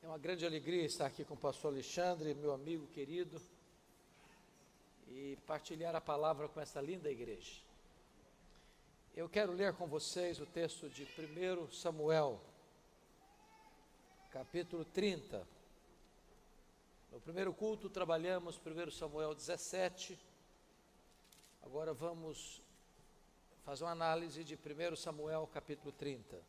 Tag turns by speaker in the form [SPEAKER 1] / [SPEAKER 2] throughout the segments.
[SPEAKER 1] É uma grande alegria estar aqui com o pastor Alexandre, meu amigo querido, e partilhar a palavra com essa linda igreja. Eu quero ler com vocês o texto de 1 Samuel, capítulo 30. No primeiro culto trabalhamos 1 Samuel 17, agora vamos fazer uma análise de 1 Samuel, capítulo 30.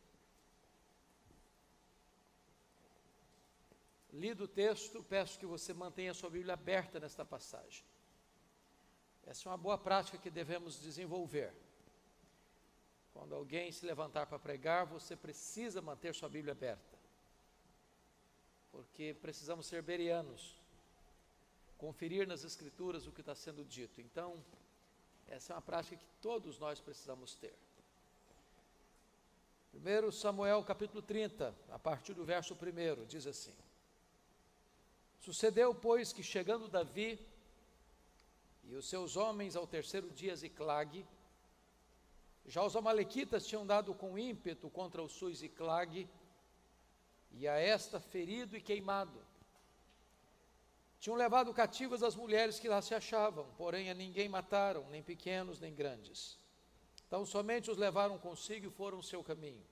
[SPEAKER 1] Lido o texto, peço que você mantenha a sua Bíblia aberta nesta passagem. Essa é uma boa prática que devemos desenvolver. Quando alguém se levantar para pregar, você precisa manter sua Bíblia aberta. Porque precisamos ser bereanos, conferir nas Escrituras o que está sendo dito. Então, essa é uma prática que todos nós precisamos ter. 1 Samuel capítulo 30, a partir do verso 1, diz assim: Sucedeu, pois, que chegando Davi e os seus homens ao terceiro dia a Ziclague, já os amalequitas tinham dado com ímpeto contra o sul Ziclague, e a esta ferido e queimado. Tinham levado cativas as mulheres que lá se achavam, porém a ninguém mataram, nem pequenos nem grandes. Então somente os levaram consigo e foram o seu caminho.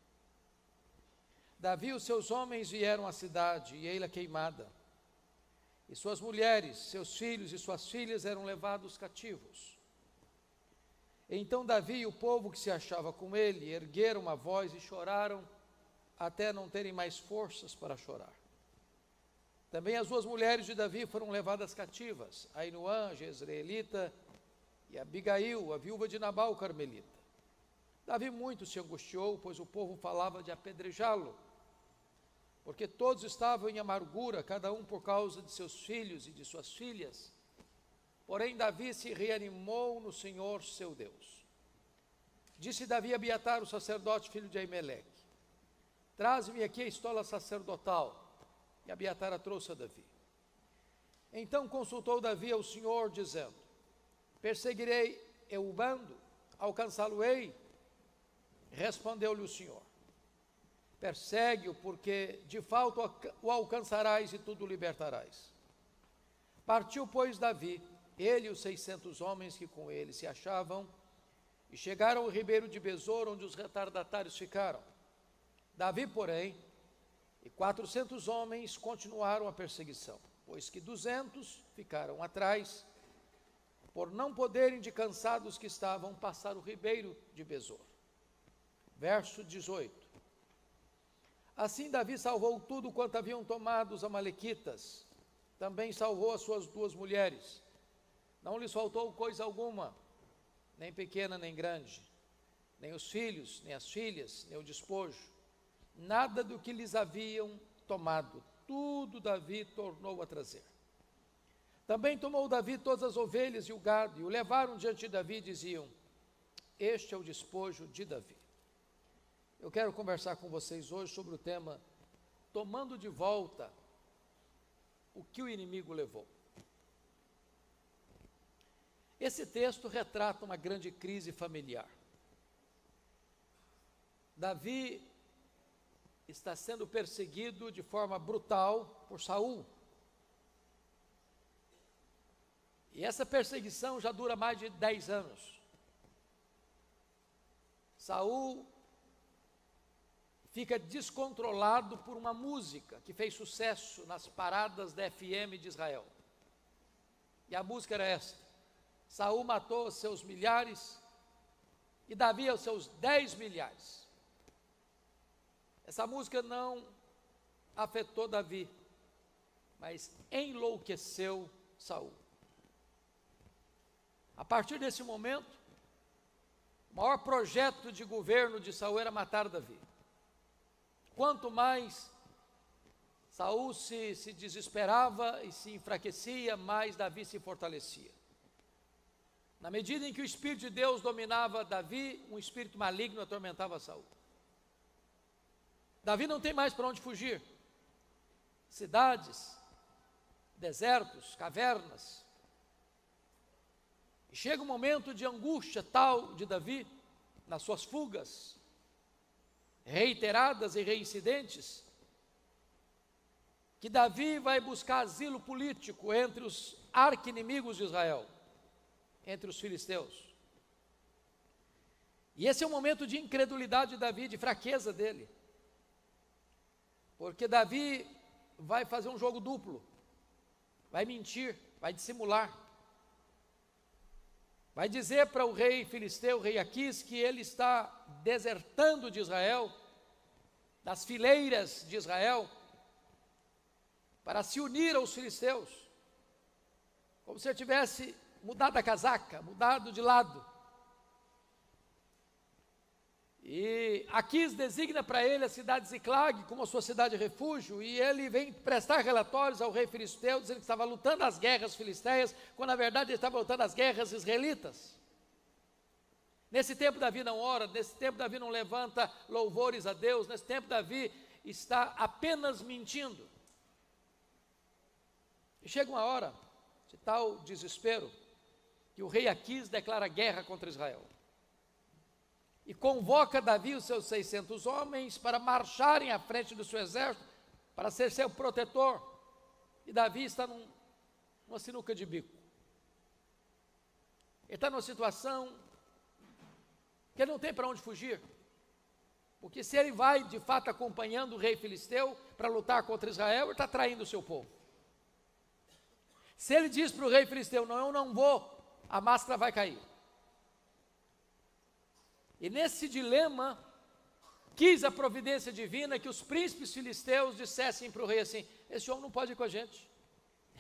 [SPEAKER 1] Davi e os seus homens vieram à cidade, e ei-la queimada. E suas mulheres, seus filhos e suas filhas eram levados cativos. Então Davi e o povo que se achava com ele ergueram a voz e choraram, até não terem mais forças para chorar. Também as duas mulheres de Davi foram levadas cativas, Ainoã, a jezreelita, e Abigail, a viúva de Nabal, o carmelita. Davi muito se angustiou, pois o povo falava de apedrejá-lo, porque todos estavam em amargura, cada um por causa de seus filhos e de suas filhas. Porém Davi se reanimou no Senhor seu Deus. Disse Davi a Abiatar, o sacerdote, filho de Aimeleque: Traze-me aqui a estola sacerdotal. E Abiatar a trouxe a Davi. Então consultou Davi ao Senhor, dizendo: Perseguirei eu o bando? Alcançá-lo-ei? Respondeu-lhe o Senhor: Persegue-o, porque de fato o alcançarás e tudo libertarás. Partiu, pois, Davi, ele e os 600 homens que com ele se achavam, e chegaram ao ribeiro de Besor, onde os retardatários ficaram. Davi, porém, e 400 homens continuaram a perseguição, pois que 200 ficaram atrás, por não poderem, de cansados que estavam, passar o ribeiro de Besor. Verso 18. Assim Davi salvou tudo quanto haviam tomado os amalequitas, também salvou as suas duas mulheres. Não lhes faltou coisa alguma, nem pequena nem grande, nem os filhos, nem as filhas, nem o despojo, nada do que lhes haviam tomado, tudo Davi tornou a trazer. Também tomou Davi todas as ovelhas e o gado, e o levaram diante de Davi e diziam: Este é o despojo de Davi. Eu quero conversar com vocês hoje sobre o tema tomando de volta o que o inimigo levou. Esse texto retrata uma grande crise familiar. Davi está sendo perseguido de forma brutal por Saul. E essa perseguição já dura mais de 10 anos. Saul fica descontrolado por uma música que fez sucesso nas paradas da FM de Israel. E a música era esta: Saul matou os seus milhares e Davi os seus 10 milhares. Essa música não afetou Davi, mas enlouqueceu Saul. A partir desse momento, o maior projeto de governo de Saul era matar Davi. Quanto mais Saul se desesperava e se enfraquecia, mais Davi se fortalecia. Na medida em que o Espírito de Deus dominava Davi, um espírito maligno atormentava Saul. Davi não tem mais para onde fugir. Cidades, desertos, cavernas. E chega um momento de angústia tal de Davi, nas suas fugas, reiteradas e reincidentes, que Davi vai buscar asilo político entre os arqui-inimigos de Israel, entre os filisteus. E esse é um momento de incredulidade de Davi, de fraqueza dele, porque Davi vai fazer um jogo duplo, vai mentir, vai dissimular, vai dizer para o rei filisteu, o rei Aquis, que ele está desertando de Israel, das fileiras de Israel, para se unir aos filisteus, como se ele tivesse mudado a casaca, mudado de lado. E Aquis designa para ele a cidade de Ziclag como a sua cidade de refúgio, e ele vem prestar relatórios ao rei filisteu, dizendo que estava lutando as guerras filisteias, quando na verdade ele estava lutando as guerras israelitas. Nesse tempo Davi não ora, nesse tempo Davi não levanta louvores a Deus, nesse tempo Davi está apenas mentindo. E chega uma hora de tal desespero, que o rei Aquis declara guerra contra Israel. E convoca Davi e os seus 600 homens para marcharem à frente do seu exército, para ser seu protetor. E Davi está numa sinuca de bico. Ele está numa situação que ele não tem para onde fugir. Porque se ele vai de fato acompanhando o rei filisteu para lutar contra Israel, ele está traindo o seu povo. Se ele diz para o rei filisteu, não, eu não vou, a máscara vai cair. E nesse dilema, quis a providência divina que os príncipes filisteus dissessem para o rei assim, esse homem não pode ir com a gente,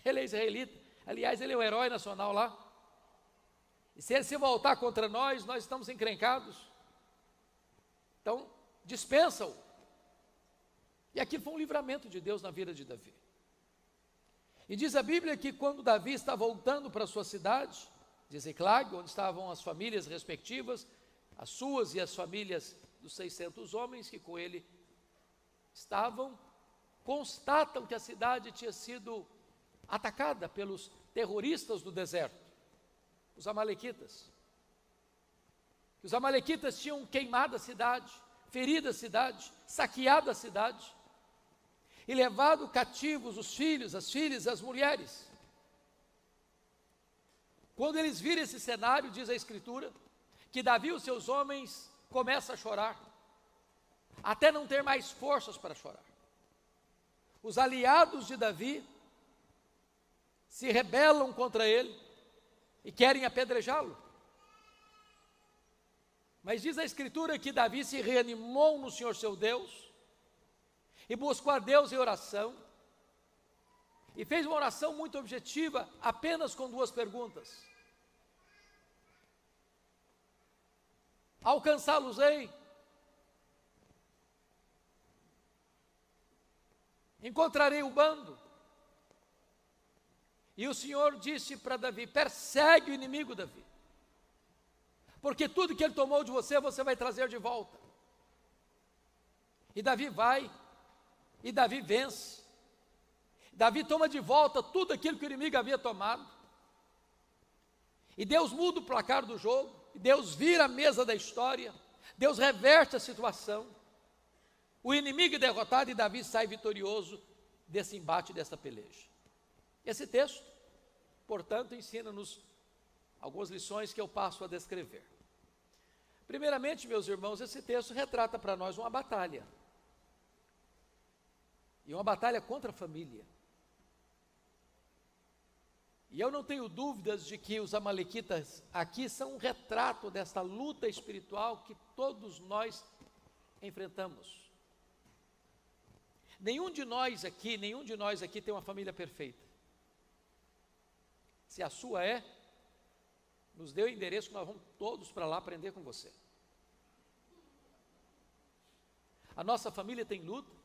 [SPEAKER 1] ele é israelita, aliás ele é o herói nacional lá, e se ele se voltar contra nós estamos encrencados, então dispensa-o. E aqui foi um livramento de Deus na vida de Davi. E diz a Bíblia que quando Davi está voltando para a sua cidade, de Ziclag, onde estavam as famílias respectivas, as suas e as famílias dos 600 homens que com ele estavam, constatam que a cidade tinha sido atacada pelos terroristas do deserto, os amalequitas. Os amalequitas tinham queimado a cidade, ferido a cidade, saqueado a cidade, e levado cativos os filhos, as filhas, as mulheres. Quando eles viram esse cenário, diz a Escritura, que Davi e os seus homens começam a chorar, até não ter mais forças para chorar. Os aliados de Davi se rebelam contra ele e querem apedrejá-lo. Mas diz a Escritura que Davi se reanimou no Senhor seu Deus, e buscou a Deus em oração, e fez uma oração muito objetiva, apenas com duas perguntas: alcançá-los-ei? Encontrarei o bando? E o Senhor disse para Davi: persegue o inimigo, Davi, porque tudo que ele tomou de você, você vai trazer de volta. E Davi vai, e Davi vence. Davi toma de volta tudo aquilo que o inimigo havia tomado. E Deus muda o placar do jogo, e Deus vira a mesa da história, Deus reverte a situação. O inimigo é derrotado e Davi sai vitorioso desse embate, dessa peleja. Esse texto, portanto, ensina-nos algumas lições que eu passo a descrever. Primeiramente, meus irmãos, esse texto retrata para nós uma batalha. E uma batalha contra a família. E eu não tenho dúvidas de que os amalequitas aqui são um retrato dessa luta espiritual que todos nós enfrentamos. Nenhum de nós aqui tem uma família perfeita. Se a sua é, nos dê o endereço que nós vamos todos para lá aprender com você. A nossa família tem luta,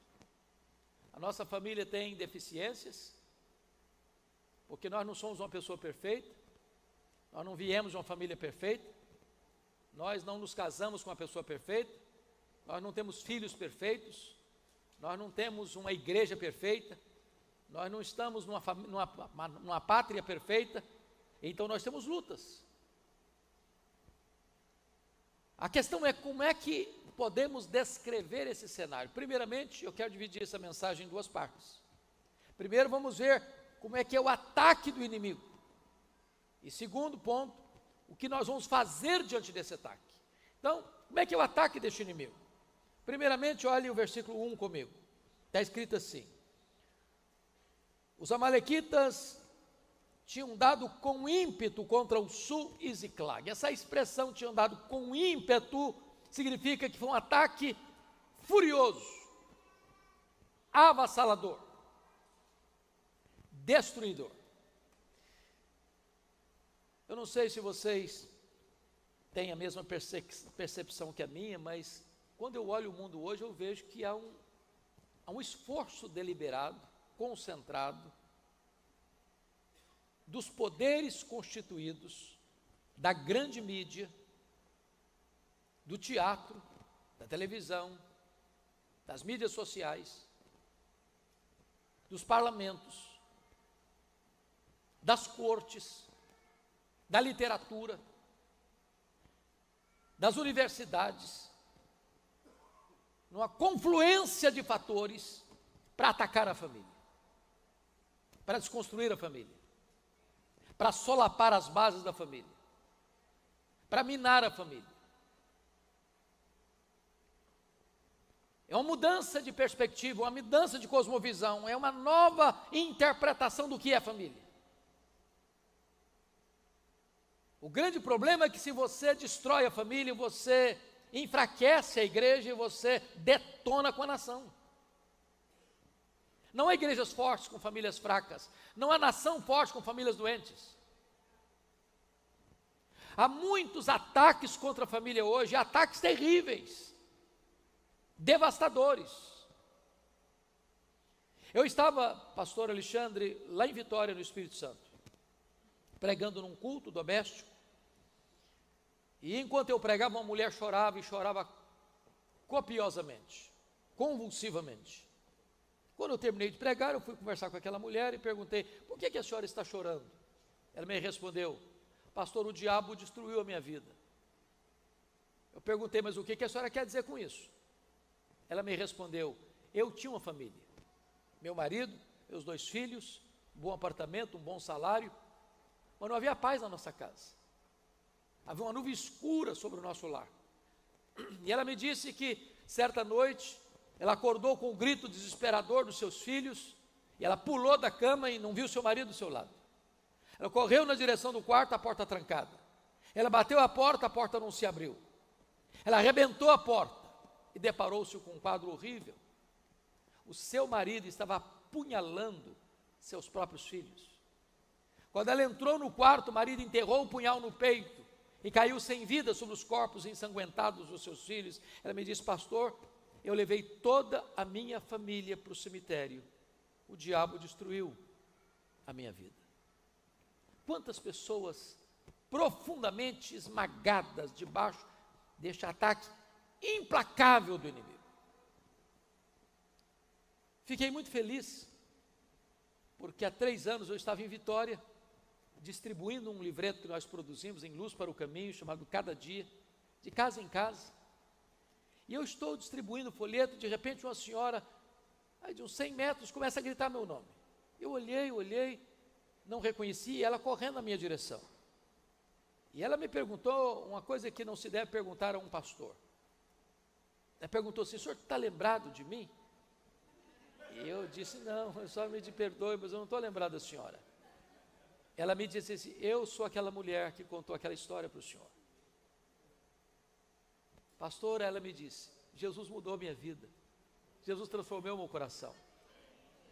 [SPEAKER 1] a nossa família tem deficiências, porque nós não somos uma pessoa perfeita, nós não viemos de uma família perfeita, nós não nos casamos com uma pessoa perfeita, nós não temos filhos perfeitos, nós não temos uma igreja perfeita, nós não estamos numa pátria perfeita, então nós temos lutas. A questão é como é que podemos descrever esse cenário. Primeiramente, eu quero dividir essa mensagem em duas partes. Primeiro vamos ver como é que é o ataque do inimigo. E segundo ponto, o que nós vamos fazer diante desse ataque. Então, como é que é o ataque deste inimigo? Primeiramente, olhe o versículo 1 comigo. Está escrito assim: os amalequitas tinham dado com ímpeto contra o sul e Ziclag. Essa expressão tinham dado com ímpeto significa que foi um ataque furioso, avassalador, destruidor. Eu não sei se vocês têm a mesma percepção que a minha, mas quando eu olho o mundo hoje, eu vejo que há um esforço deliberado, concentrado, dos poderes constituídos, da grande mídia, do teatro, da televisão, das mídias sociais, dos parlamentos, das cortes, da literatura, das universidades, numa confluência de fatores para atacar a família, para desconstruir a família, para solapar as bases da família, para minar a família. É uma mudança de perspectiva, uma mudança de cosmovisão, é uma nova interpretação do que é família. O grande problema é que se você destrói a família, você enfraquece a igreja e você detona com a nação. Não há igrejas fortes com famílias fracas, não há nação forte com famílias doentes. Há muitos ataques contra a família hoje, ataques terríveis, devastadores. Eu estava, pastor Alexandre, lá em Vitória, no Espírito Santo, pregando num culto doméstico, e enquanto eu pregava, uma mulher chorava e chorava copiosamente, convulsivamente. Quando eu terminei de pregar, eu fui conversar com aquela mulher e perguntei: por que a senhora está chorando? Ela me respondeu: pastor, o diabo destruiu a minha vida. Eu perguntei: mas o que a senhora quer dizer com isso? Ela me respondeu: eu tinha uma família, meu marido, meus 2 filhos, um bom apartamento, um bom salário, mas não havia paz na nossa casa. Havia uma nuvem escura sobre o nosso lar. E ela me disse que, certa noite, ela acordou com um grito desesperador dos seus filhos, e ela pulou da cama e não viu seu marido do seu lado. Ela correu na direção do quarto, a porta trancada. Ela bateu a porta não se abriu. Ela arrebentou a porta e deparou-se com um quadro horrível. O seu marido estava apunhalando seus próprios filhos. Quando ela entrou no quarto, o marido enterrou o punhal no peito e caiu sem vida sobre os corpos ensanguentados dos seus filhos. Ela me disse: pastor, eu levei toda a minha família para o cemitério. O diabo destruiu a minha vida. Quantas pessoas profundamente esmagadas debaixo deste ataque implacável do inimigo. Fiquei muito feliz, porque há 3 anos eu estava em Vitória, distribuindo um livreto que nós produzimos em Luz para o Caminho, chamado Cada Dia, de casa em casa. E eu estou distribuindo o folheto, de repente uma senhora, aí de uns 100 metros, começa a gritar meu nome. Eu olhei, não reconheci, e ela correndo na minha direção. E ela me perguntou uma coisa que não se deve perguntar a um pastor. Ela perguntou assim: o senhor está lembrado de mim? E eu disse: não, eu só me perdoe, mas eu não estou lembrado da senhora. Ela me disse assim: eu sou aquela mulher que contou aquela história para o senhor. Pastor, ela me disse: Jesus mudou a minha vida, Jesus transformou o meu coração.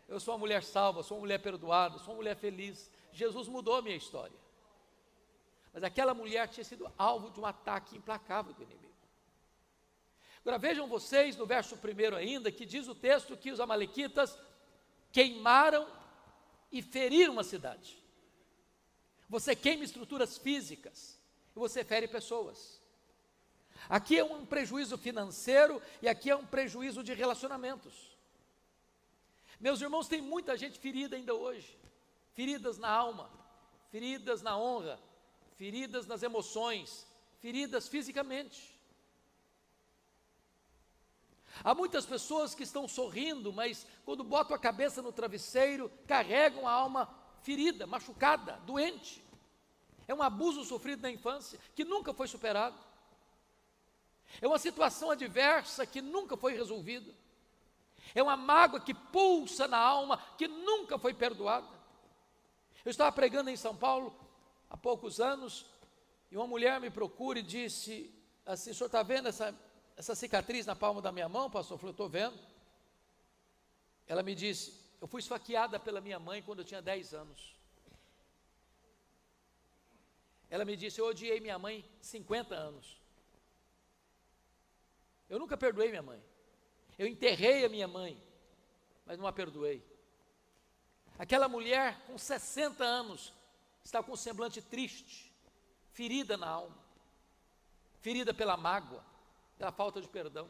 [SPEAKER 1] Eu sou uma mulher salva, sou uma mulher perdoada, sou uma mulher feliz. Jesus mudou a minha história. Mas aquela mulher tinha sido alvo de um ataque implacável do inimigo. Agora vejam vocês no verso 1 ainda, que diz o texto que os amalequitas queimaram e feriram uma cidade. Você queima estruturas físicas e você fere pessoas. Aqui é um prejuízo financeiro e aqui é um prejuízo de relacionamentos. Meus irmãos, tem muita gente ferida ainda hoje, feridas na alma, feridas na honra, feridas nas emoções, feridas fisicamente. Há muitas pessoas que estão sorrindo, mas quando botam a cabeça no travesseiro, carregam a alma ferida, machucada, doente. É um abuso sofrido na infância, que nunca foi superado. É uma situação adversa que nunca foi resolvida. É uma mágoa que pulsa na alma, que nunca foi perdoada. Eu estava pregando em São Paulo há poucos anos, e uma mulher me procura e disse assim: o senhor está vendo essa cicatriz na palma da minha mão, pastor? Eu falei: estou vendo. Ela me disse: eu fui esfaqueada pela minha mãe quando eu tinha 10 anos. Ela me disse: eu odiei minha mãe 50 anos. Eu nunca perdoei minha mãe. Eu enterrei a minha mãe, mas não a perdoei. Aquela mulher com 60 anos está com um semblante triste, ferida na alma, ferida pela mágoa, pela falta de perdão.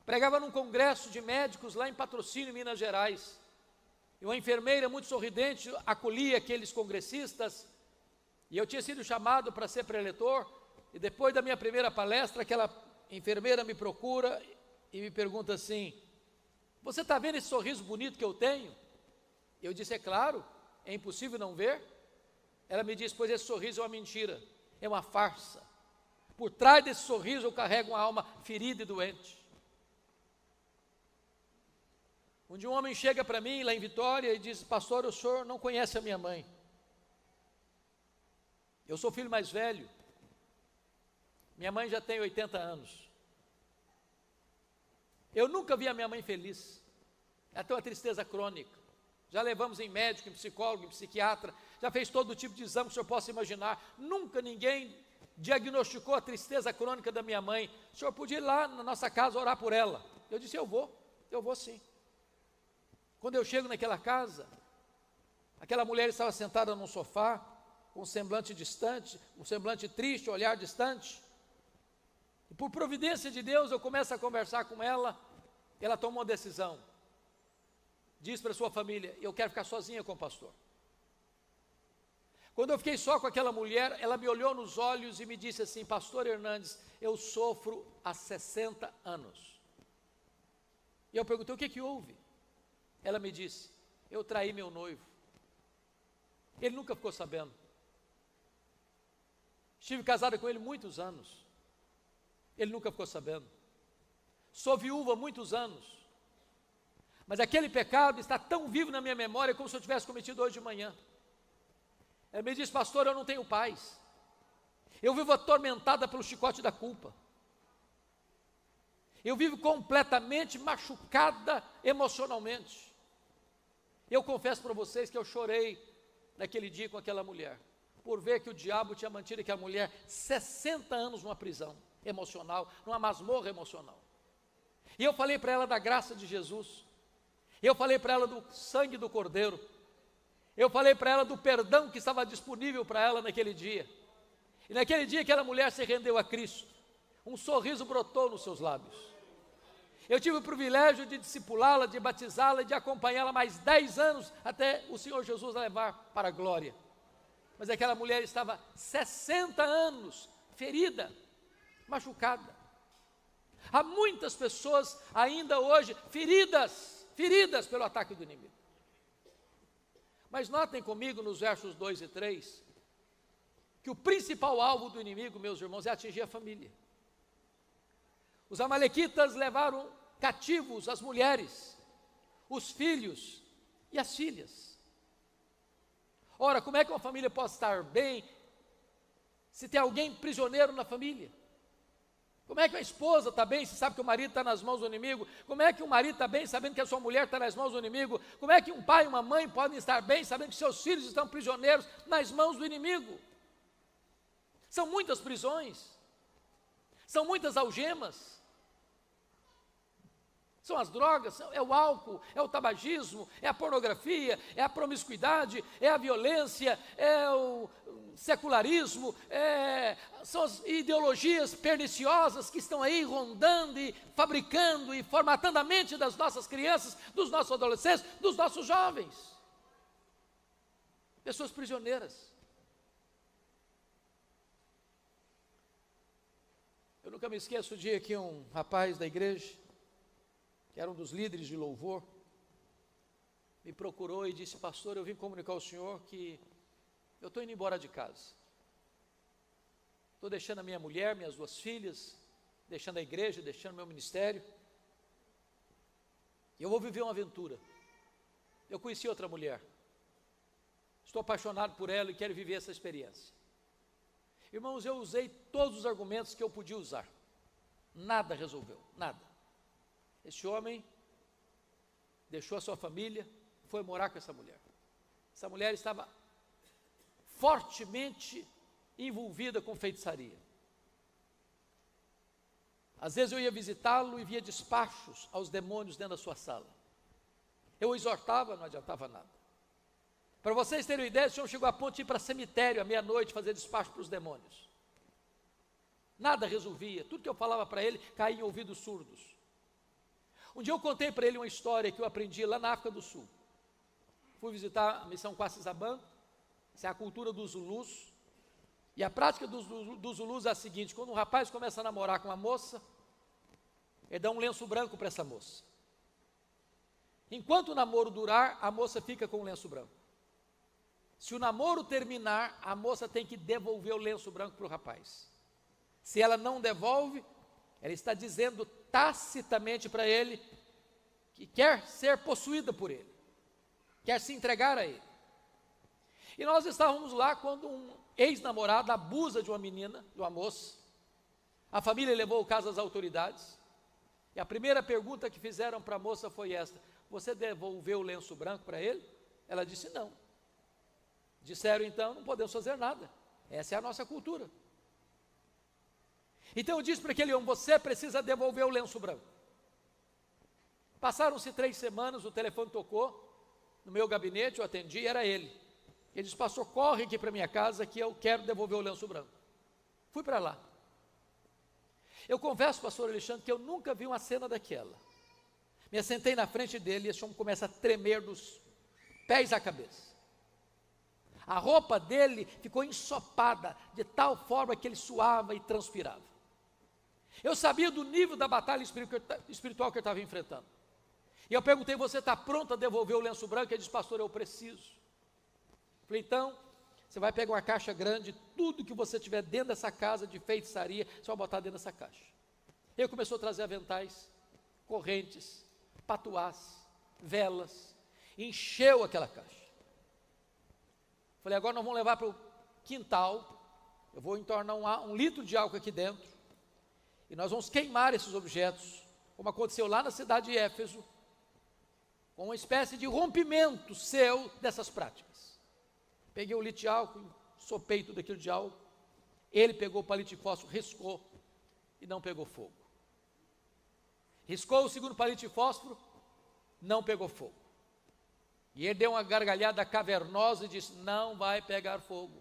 [SPEAKER 1] Pregava num congresso de médicos lá em Patrocínio, Minas Gerais, e uma enfermeira muito sorridente acolhia aqueles congressistas, e eu tinha sido chamado para ser preletor, e depois da minha primeira palestra, aquela enfermeira me procura e me pergunta assim: você está vendo esse sorriso bonito que eu tenho? Eu disse: é claro, é impossível não ver. Ela me disse: pois esse sorriso é uma mentira, é uma farsa. Por trás desse sorriso eu carrego uma alma ferida e doente. Um dia um homem chega para mim lá em Vitória e diz: pastor, o senhor não conhece a minha mãe. Eu sou o filho mais velho. Minha mãe já tem 80 anos. Eu nunca vi a minha mãe feliz. Ela tem uma tristeza crônica. Já levamos em médico, em psicólogo, em psiquiatra. Já fez todo tipo de exame que o senhor possa imaginar. Nunca ninguém diagnosticou a tristeza crônica da minha mãe. O senhor podia ir lá na nossa casa orar por ela. Eu disse: eu vou sim. Quando eu chego naquela casa, aquela mulher estava sentada num sofá, com um semblante distante, um semblante triste, um olhar distante. E por providência de Deus, eu começo a conversar com ela. Ela tomou uma decisão. Diz para sua família: eu quero ficar sozinha com o pastor. Quando eu fiquei só com aquela mulher, ela me olhou nos olhos e me disse assim: pastor Hernandes, eu sofro há 60 anos. E eu perguntei: o que houve? Ela me disse: eu traí meu noivo. Ele nunca ficou sabendo. Estive casada com ele muitos anos. Ele nunca ficou sabendo. Sou viúva há muitos anos. Mas aquele pecado está tão vivo na minha memória como se eu tivesse cometido hoje de manhã. Ela me disse: pastor, eu não tenho paz. Eu vivo atormentada pelo chicote da culpa. Eu vivo completamente machucada emocionalmente. Eu confesso para vocês que eu chorei naquele dia com aquela mulher, por ver que o diabo tinha mantido aquela mulher 60 anos numa prisão emocional, numa masmorra emocional. E eu falei para ela da graça de Jesus. Eu falei para ela do sangue do Cordeiro. Eu falei para ela do perdão que estava disponível para ela naquele dia. E naquele dia aquela mulher se rendeu a Cristo. Um sorriso brotou nos seus lábios. Eu tive o privilégio de discipulá-la, de batizá-la e de acompanhá-la mais 10 anos até o Senhor Jesus a levar para a glória. Mas aquela mulher estava 60 anos ferida, machucada. Há muitas pessoas ainda hoje feridas pelo ataque do inimigo. Mas notem comigo nos versos 2 e 3, que o principal alvo do inimigo, meus irmãos, é atingir a família. Os amalequitas levaram cativos as mulheres, os filhos e as filhas. Ora, como é que uma família pode estar bem se tem alguém prisioneiro na família? Como é que a esposa está bem se sabe que o marido está nas mãos do inimigo? Como é que o marido está bem sabendo que a sua mulher está nas mãos do inimigo? Como é que um pai e uma mãe podem estar bem sabendo que seus filhos estão prisioneiros nas mãos do inimigo? São muitas prisões, são muitas algemas. São as drogas, é o álcool, é o tabagismo, é a pornografia, é a promiscuidade, é a violência, é o secularismo, são as ideologias perniciosas que estão aí rondando e fabricando e formatando a mente das nossas crianças, dos nossos adolescentes, dos nossos jovens. Pessoas prisioneiras. Eu nunca me esqueço o dia que um rapaz da igreja, que era um dos líderes de louvor, me procurou e disse: pastor, eu vim comunicar ao senhor que eu estou indo embora de casa. Estou deixando a minha mulher, minhas 2 filhas, deixando a igreja, deixando meu ministério. E eu vou viver uma aventura. Eu conheci outra mulher. Estou apaixonado por ela e quero viver essa experiência. Irmãos, eu usei todos os argumentos que eu podia usar. Nada resolveu, nada. Esse homem deixou a sua família, foi morar com essa mulher. Essa mulher estava fortemente envolvida com feitiçaria. Às vezes eu ia visitá-lo e via despachos aos demônios dentro da sua sala. Eu o exortava, não adiantava nada. Para vocês terem uma ideia, o senhor chegou a ponto de ir para cemitério à meia-noite fazer despacho para os demônios. Nada resolvia, tudo que eu falava para ele caía em ouvidos surdos. Um dia eu contei para ele uma história que eu aprendi lá na África do Sul. Fui visitar a missão Quacisaban, essa é a cultura dos Zulus, e a prática dos Zulus é a seguinte: quando um rapaz começa a namorar com uma moça, ele dá um lenço branco para essa moça. Enquanto o namoro durar, a moça fica com o lenço branco. Se o namoro terminar, a moça tem que devolver o lenço branco para o rapaz. Se ela não devolve, ela está dizendo tacitamente para ele que quer ser possuída por ele, quer se entregar a ele. E nós estávamos lá quando um ex-namorado abusa de uma menina, de uma moça. A família levou o caso às autoridades. E a primeira pergunta que fizeram para a moça foi esta: você devolveu o lenço branco para ele? Ela disse não. Disseram então: não podemos fazer nada, essa é a nossa cultura. Então eu disse para aquele homem: você precisa devolver o lenço branco. Passaram-se 3 semanas, o telefone tocou no meu gabinete, eu atendi, era ele. Ele disse: pastor, corre aqui para minha casa que eu quero devolver o lenço branco. Fui para lá. Eu confesso, pastor Alexandre, que eu nunca vi uma cena daquela. Me assentei na frente dele e esse homem começa a tremer dos pés à cabeça. A roupa dele ficou ensopada de tal forma que ele suava e transpirava. Eu sabia do nível da batalha espiritual que eu estava enfrentando. E eu perguntei: você está pronto a devolver o lenço branco? Ele disse: pastor, eu preciso. Falei: então, você vai pegar uma caixa grande, tudo que você tiver dentro dessa casa de feitiçaria, você vai botar dentro dessa caixa. Ele começou a trazer aventais, correntes, patuás, velas, encheu aquela caixa. Falei: agora nós vamos levar para o quintal, eu vou entornar 1 litro de álcool aqui dentro, e nós vamos queimar esses objetos, como aconteceu lá na cidade de Éfeso, com uma espécie de rompimento seu dessas práticas. Peguei 1 litro de álcool, sopei tudo aquilo de álcool, ele pegou o palito de fósforo, riscou, e não pegou fogo. Riscou o segundo palito de fósforo, não pegou fogo. E ele deu uma gargalhada cavernosa e disse: não vai pegar fogo.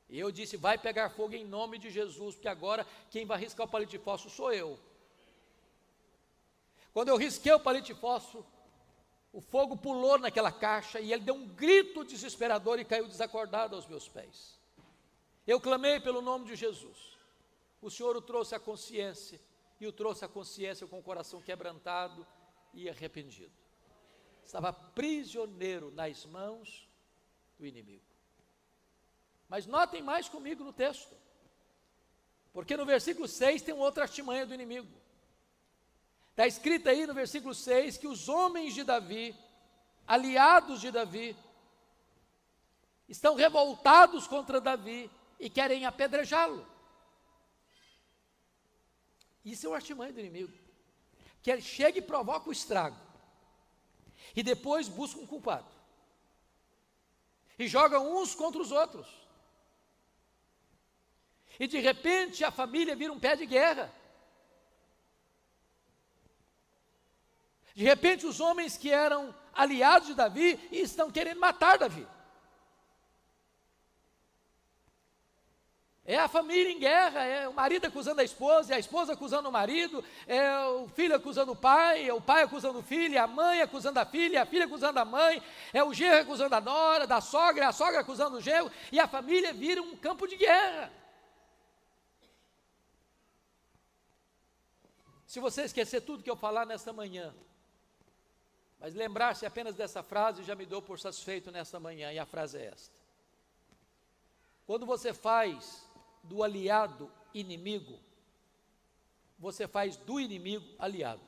[SPEAKER 1] E eu disse: vai pegar fogo em nome de Jesus, porque agora quem vai riscar o palito de fósforo sou eu. Quando eu risquei o palito de fósforo, o fogo pulou naquela caixa e ele deu um grito desesperador e caiu desacordado aos meus pés. Eu clamei pelo nome de Jesus. O Senhor o trouxe à consciência, e o trouxe à consciência com o coração quebrantado e arrependido. Estava prisioneiro nas mãos do inimigo. Mas notem mais comigo no texto, porque no versículo 6 tem outra artimanha do inimigo. Está escrito aí no versículo 6 que os homens de Davi, aliados de Davi, estão revoltados contra Davi e querem apedrejá-lo. Isso é uma artimanha do inimigo, que ele chega e provoca o estrago, e depois busca um culpado, e joga uns contra os outros, e de repente a família vira um pé de guerra. De repente os homens que eram aliados de Davi estão querendo matar Davi. É a família em guerra, é o marido acusando a esposa acusando o marido, é o filho acusando o pai acusando o filho, é a mãe acusando a filha acusando a mãe, é o genro acusando a nora, a sogra acusando o genro, e a família vira um campo de guerra. Se você esquecer tudo que eu falar nesta manhã, mas lembrar-se apenas dessa frase, já me dou por satisfeito nesta manhã, e a frase é esta: quando você faz do aliado inimigo, você faz do inimigo aliado.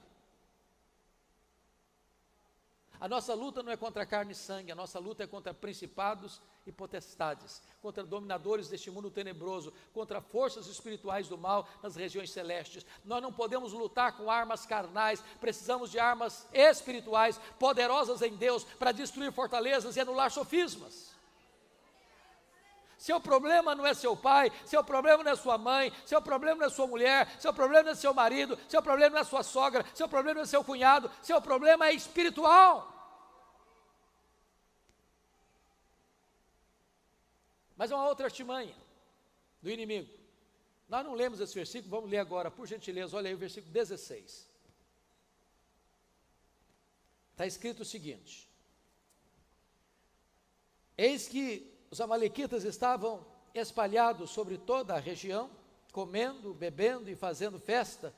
[SPEAKER 1] A nossa luta não é contra carne e sangue, a nossa luta é contra principados e potestades, contra dominadores deste mundo tenebroso, contra forças espirituais do mal nas regiões celestes. Nós não podemos lutar com armas carnais, precisamos de armas espirituais, poderosas em Deus, para destruir fortalezas e anular sofismas. Seu problema não é seu pai, seu problema não é sua mãe, seu problema não é sua mulher, seu problema não é seu marido, seu problema não é sua sogra, seu problema não é seu cunhado, seu problema é espiritual. Mas é uma outra artimanha do inimigo. Nós não lemos esse versículo, vamos ler agora, por gentileza, olha aí o versículo 16. Está escrito o seguinte: eis que os amalequitas estavam espalhados sobre toda a região, comendo, bebendo e fazendo festa,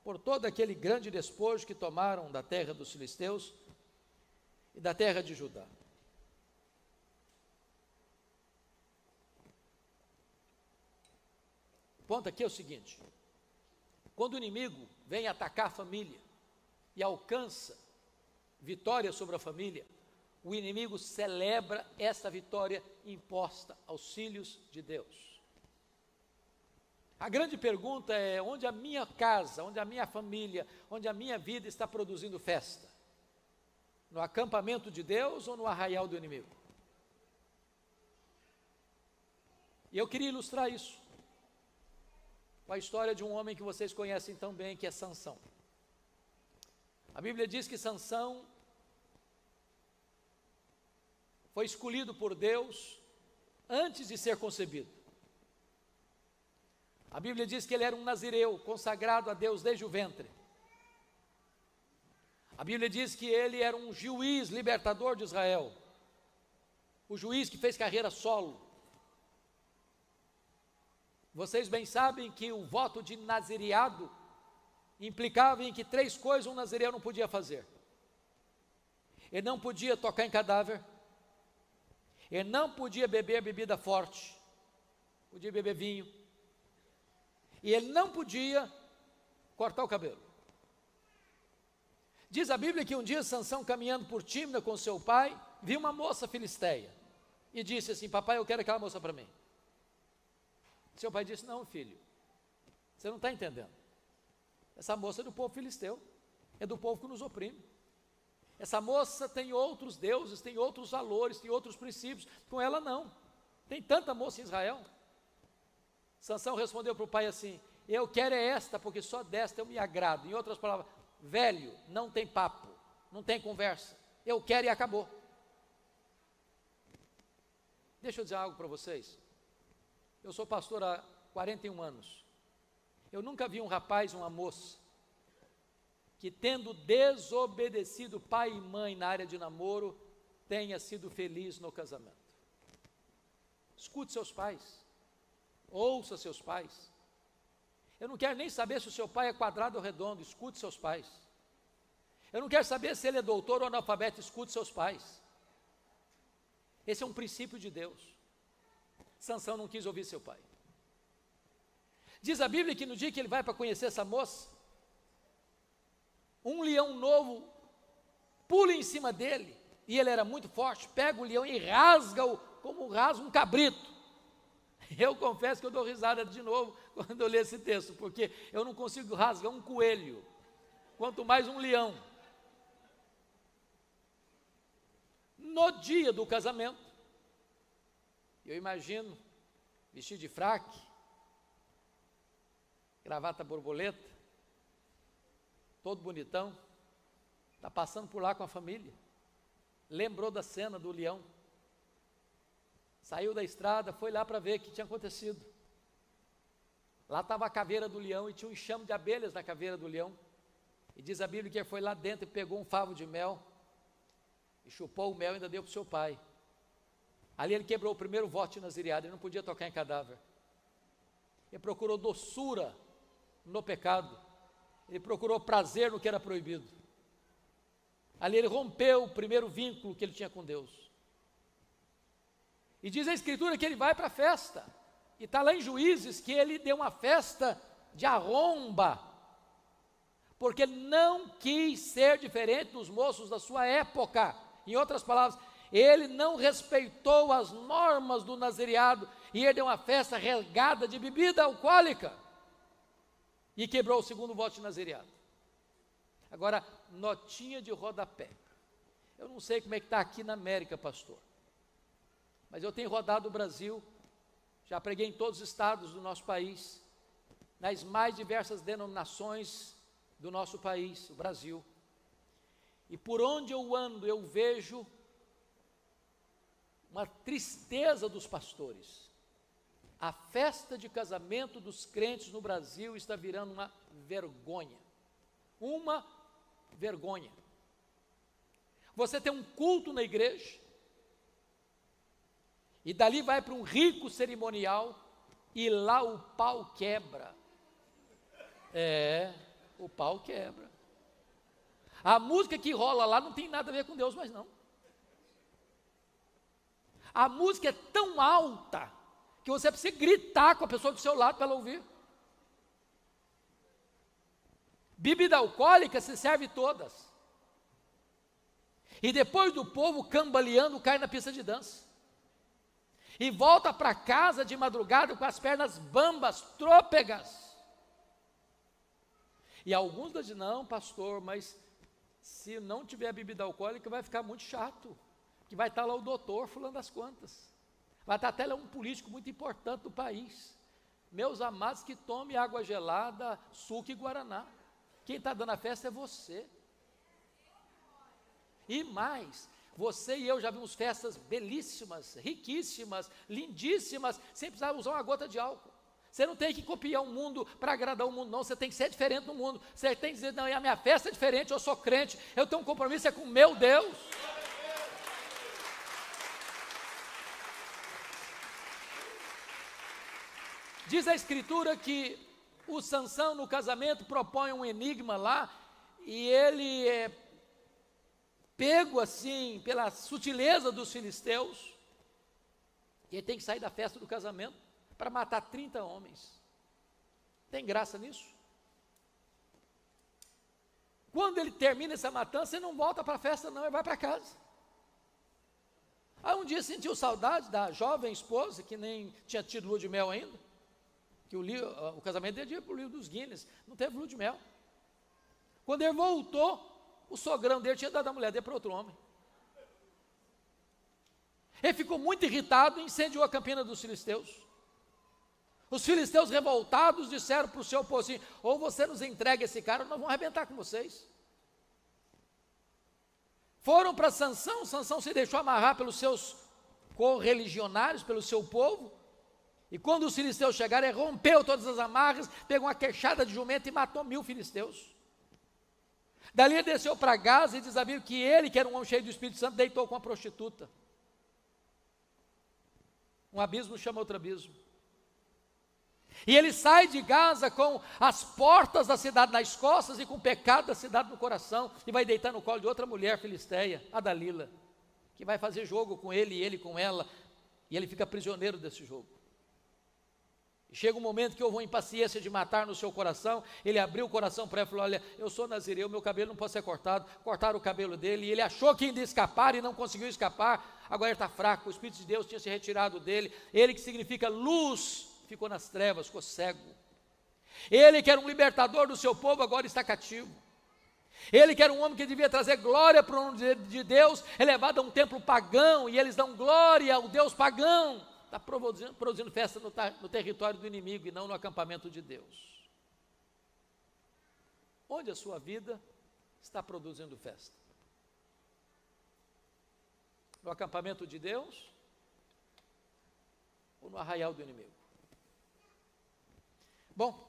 [SPEAKER 1] por todo aquele grande despojo que tomaram da terra dos filisteus e da terra de Judá. O ponto aqui é o seguinte: quando o inimigo vem atacar a família e alcança vitória sobre a família, o inimigo celebra essa vitória imposta aos filhos de Deus. A grande pergunta é: onde a minha casa, onde a minha família, onde a minha vida está produzindo festa? No acampamento de Deus ou no arraial do inimigo? E eu queria ilustrar isso com a história de um homem que vocês conhecem tão bem, que é Sansão. A Bíblia diz que Sansão foi escolhido por Deus antes de ser concebido. A Bíblia diz que ele era um nazireu, consagrado a Deus desde o ventre. A Bíblia diz que ele era um juiz libertador de Israel, o juiz que fez carreira solo. Vocês bem sabem que o voto de nazireado implicava em que 3 coisas um nazireu não podia fazer. Ele não podia tocar em cadáver, ele não podia beber bebida forte, podia beber vinho, e ele não podia cortar o cabelo. Diz a Bíblia que um dia Sansão, caminhando por Tímina com seu pai, viu uma moça filisteia e disse assim: papai, eu quero aquela moça para mim. Seu pai disse: não, filho, você não está entendendo, essa moça é do povo filisteu, é do povo que nos oprime. Essa moça tem outros deuses, tem outros valores, tem outros princípios, com ela não. Tem tanta moça em Israel. Sansão respondeu para o pai assim: eu quero é esta, porque só desta eu me agrado. Em outras palavras, velho, não tem papo, não tem conversa, eu quero e acabou. Deixa eu dizer algo para vocês. Eu sou pastor há 41 anos. Eu nunca vi um rapaz, uma moça, que tendo desobedecido pai e mãe na área de namoro, tenha sido feliz no casamento. Escute seus pais, ouça seus pais. Eu não quero nem saber se o seu pai é quadrado ou redondo, escute seus pais. Eu não quero saber se ele é doutor ou analfabeto, escute seus pais. Esse é um princípio de Deus. Sansão não quis ouvir seu pai. Diz a Bíblia que no dia que ele vai para conhecer essa moça, um leão novo pula em cima dele, e ele era muito forte, pega o leão e rasga-o como rasga um cabrito. Eu confesso que eu dou risada de novo quando eu leio esse texto, porque eu não consigo rasgar um coelho, quanto mais um leão. No dia do casamento, eu imagino, vestido de fraque, gravata borboleta, todo bonitão, está passando por lá com a família, lembrou da cena do leão, saiu da estrada, foi lá para ver o que tinha acontecido. Lá estava a caveira do leão e tinha um enxame de abelhas na caveira do leão, e diz a Bíblia que ele foi lá dentro e pegou um favo de mel, e chupou o mel e ainda deu para o seu pai. Ali ele quebrou o primeiro voto de nazireado, ele não podia tocar em cadáver. Ele procurou doçura no pecado, Ele procurou prazer no que era proibido. Ali ele rompeu o primeiro vínculo que ele tinha com Deus. E diz a Escritura que ele vai para a festa. E está lá em Juízes que ele deu uma festa de arromba, porque ele não quis ser diferente dos moços da sua época. Em outras palavras, ele não respeitou as normas do nazireado, e ele deu uma festa regada de bebida alcoólica, e quebrou o segundo voto de nazireado. Agora, notinha de rodapé. Eu não sei como é que está aqui na América, pastor, mas eu tenho rodado o Brasil, já preguei em todos os estados do nosso país, nas mais diversas denominações do nosso país, o Brasil. E por onde eu ando, eu vejo uma tristeza dos pastores. A festa de casamento dos crentes no Brasil está virando uma vergonha. Uma vergonha. Você tem um culto na igreja, e dali vai para um rico cerimonial, e lá o pau quebra. O pau quebra. A música que rola lá não tem nada a ver com Deus, mas não. A música é tão alta que você precisa gritar com a pessoa do seu lado para ela ouvir. Bebida alcoólica se serve todas. E depois do povo cambaleando, cai na pista de dança. E volta para casa de madrugada com as pernas bambas, trôpegas. E alguns dizem, não, pastor, mas se não tiver bebida alcoólica vai ficar muito chato, que vai estar lá o doutor fulano das contas, vai estar até lá um político muito importante do país. Meus amados, que tome água gelada, suco e guaraná. Quem está dando a festa é você. E mais, você e eu já vimos festas belíssimas, riquíssimas, lindíssimas, sem precisar usar uma gota de álcool. Você não tem que copiar o mundo para agradar o mundo, não. Você tem que ser diferente do mundo. Você tem que dizer, não, a minha festa é diferente, eu sou crente, eu tenho um compromisso com o meu Deus. Diz a Escritura que o Sansão no casamento propõe um enigma lá, e ele é pego assim pela sutileza dos filisteus, e ele tem que sair da festa do casamento para matar 30 homens. Tem graça nisso? Quando ele termina essa matança, ele não volta para a festa não, ele vai para casa. Aí um dia sentiu saudade da jovem esposa, que nem tinha tido lua de mel ainda, que o casamento dele ia para o livro dos Guinness, não teve lua de mel. Quando ele voltou, o sogrão dele tinha dado a mulher dele para outro homem. Ele ficou muito irritado e incendiou a campina dos filisteus. Os filisteus revoltados disseram para o seu povo assim, ou você nos entrega esse cara, ou nós vamos arrebentar com vocês. Foram para Sansão, Sansão se deixou amarrar pelos seus correligionários, pelo seu povo, e quando os filisteus chegaram, ele rompeu todas as amarras, pegou uma queixada de jumento e matou 1000 filisteus. Dali ele desceu para Gaza e diz a Bíblia que ele, que era um homem cheio do Espírito Santo, deitou com uma prostituta. Um abismo chama outro abismo. E ele sai de Gaza com as portas da cidade nas costas e com o pecado da cidade no coração, e vai deitar no colo de outra mulher filisteia, a Dalila, que vai fazer jogo com ele e ele com ela, e ele fica prisioneiro desse jogo. E chega um momento que houve uma impaciência de matar no seu coração, ele abriu o coração para ela e falou, olha, eu sou nazireu, meu cabelo não pode ser cortado, cortaram o cabelo dele, e ele achou que ia escapar e não conseguiu escapar, agora ele está fraco, o Espírito de Deus tinha se retirado dele, ele que significa luz, ficou nas trevas, ficou cego. Ele que era um libertador do seu povo, agora está cativo. Ele que era um homem que devia trazer glória para o nome de Deus, é levado a um templo pagão, e eles dão glória ao Deus pagão, está produzindo festa no território do inimigo, e não no acampamento de Deus. Onde a sua vida está produzindo festa? No acampamento de Deus, ou no arraial do inimigo? Bom,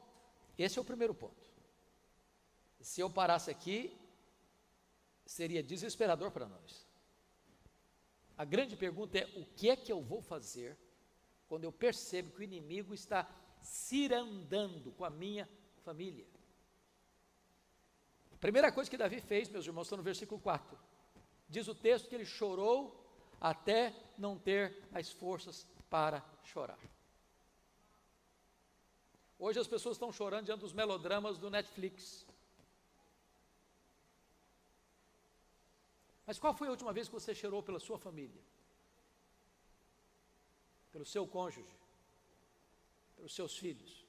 [SPEAKER 1] esse é o primeiro ponto. Se eu parasse aqui, seria desesperador para nós. A grande pergunta é, o que é que eu vou fazer quando eu percebo que o inimigo está cirandando com a minha família? primeira coisa que Davi fez, meus irmãos, está no versículo 4. Diz o texto que ele chorou até não ter as forças para chorar. Hoje as pessoas estão chorando diante dos melodramas do Netflix. Mas qual foi a última vez que você chorou pela sua família? Pelo seu cônjuge? Pelos seus filhos?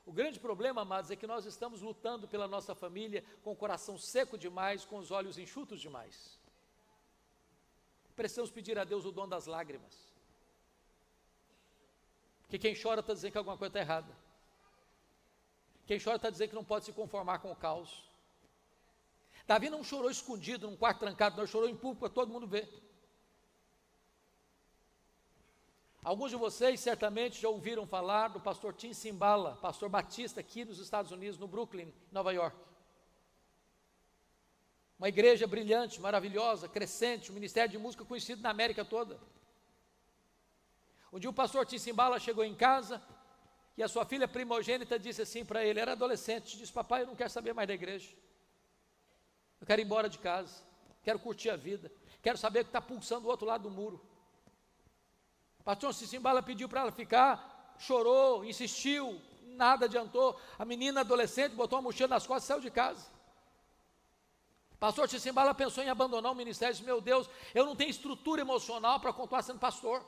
[SPEAKER 1] O grande problema, amados, é que nós estamos lutando pela nossa família com o coração seco demais, com os olhos enxutos demais. Precisamos pedir a Deus o dom das lágrimas. Porque quem chora está dizendo que alguma coisa está errada. Quem chora está dizendo que não pode se conformar com o caos. Davi não chorou escondido num quarto trancado, não, chorou em público para todo mundo ver. Alguns de vocês certamente já ouviram falar do pastor Tim Cymbala, pastor batista aqui nos Estados Unidos, no Brooklyn, Nova York. Uma igreja brilhante, maravilhosa, crescente, um ministério de música conhecido na América toda. Um dia o pastor Tim Cymbala chegou em casa e a sua filha primogênita disse assim para ele, era adolescente, disse, papai, eu não quero saber mais da igreja. Eu quero ir embora de casa, quero curtir a vida, quero saber o que está pulsando do outro lado do muro. O pastor Cymbala pediu para ela ficar, chorou, insistiu, nada adiantou. A menina adolescente botou uma mochila nas costas e saiu de casa. O pastor Cymbala pensou em abandonar o ministério e disse, meu Deus, eu não tenho estrutura emocional para continuar sendo pastor.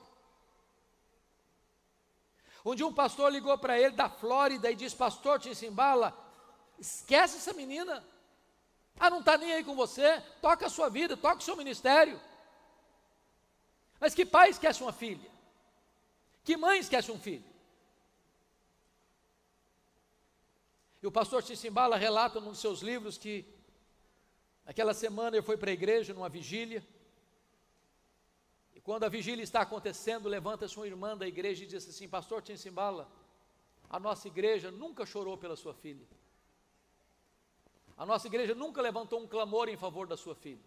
[SPEAKER 1] Um dia um pastor ligou para ele da Flórida e disse, pastor Cymbala, esquece essa menina. Não está nem aí com você, toca a sua vida, toca o seu ministério. Mas que pai esquece uma filha? Que mãe esquece um filho? E o pastor Cymbala relata num dos seus livros que naquela semana ele foi para a igreja numa vigília, e quando a vigília está acontecendo, levanta-se uma irmã da igreja e diz assim, pastor Cymbala, a nossa igreja nunca chorou pela sua filha. A nossa igreja nunca levantou um clamor em favor da sua filha.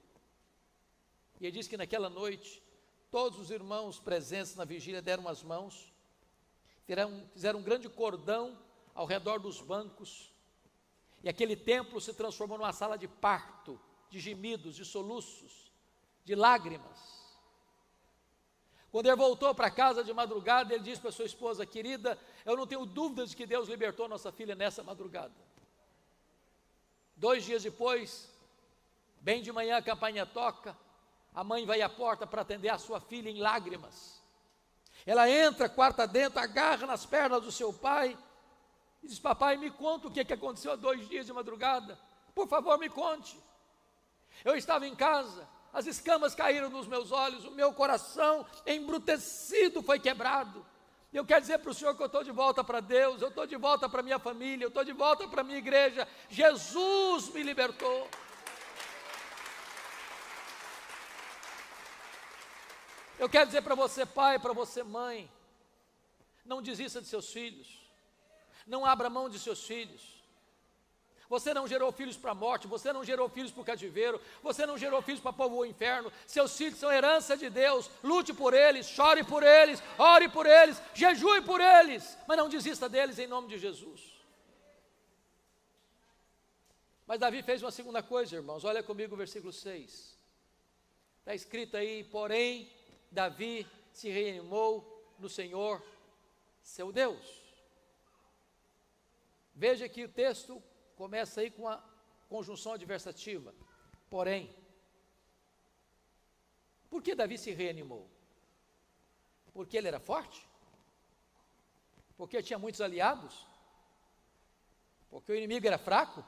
[SPEAKER 1] E ele diz que naquela noite, todos os irmãos presentes na vigília deram as mãos, fizeram um grande cordão ao redor dos bancos, e aquele templo se transformou numa sala de parto, de gemidos, de soluços, de lágrimas. Quando ele voltou para casa de madrugada, ele disse para sua esposa, querida, eu não tenho dúvidas de que Deus libertou nossa filha nessa madrugada. 2 dias depois, bem de manhã a campainha toca, a mãe vai à porta para atender a sua filha em lágrimas. Ela entra, quarta dentro, agarra nas pernas do seu pai e diz, papai, me conta o que aconteceu há 2 dias de madrugada. Por favor, me conte. Eu estava em casa, as escamas caíram nos meus olhos, o meu coração embrutecido foi quebrado. Eu quero dizer para o Senhor que eu estou de volta para Deus, eu estou de volta para minha família, eu estou de volta para a minha igreja. Jesus me libertou. Eu quero dizer para você, pai, para você, mãe, não desista de seus filhos, não abra mão de seus filhos. Você não gerou filhos para a morte, você não gerou filhos para o cativeiro, você não gerou filhos para povoar o inferno. Seus filhos são herança de Deus, lute por eles, chore por eles, ore por eles, jejue por eles, mas não desista deles em nome de Jesus. Mas Davi fez uma segunda coisa, irmãos, olha comigo o versículo 6, está escrito aí, porém, Davi se reanimou no Senhor, seu Deus. Veja que o texto começa aí com a conjunção adversativa, porém. Por que Davi se reanimou? Porque ele era forte? Porque tinha muitos aliados? Porque o inimigo era fraco?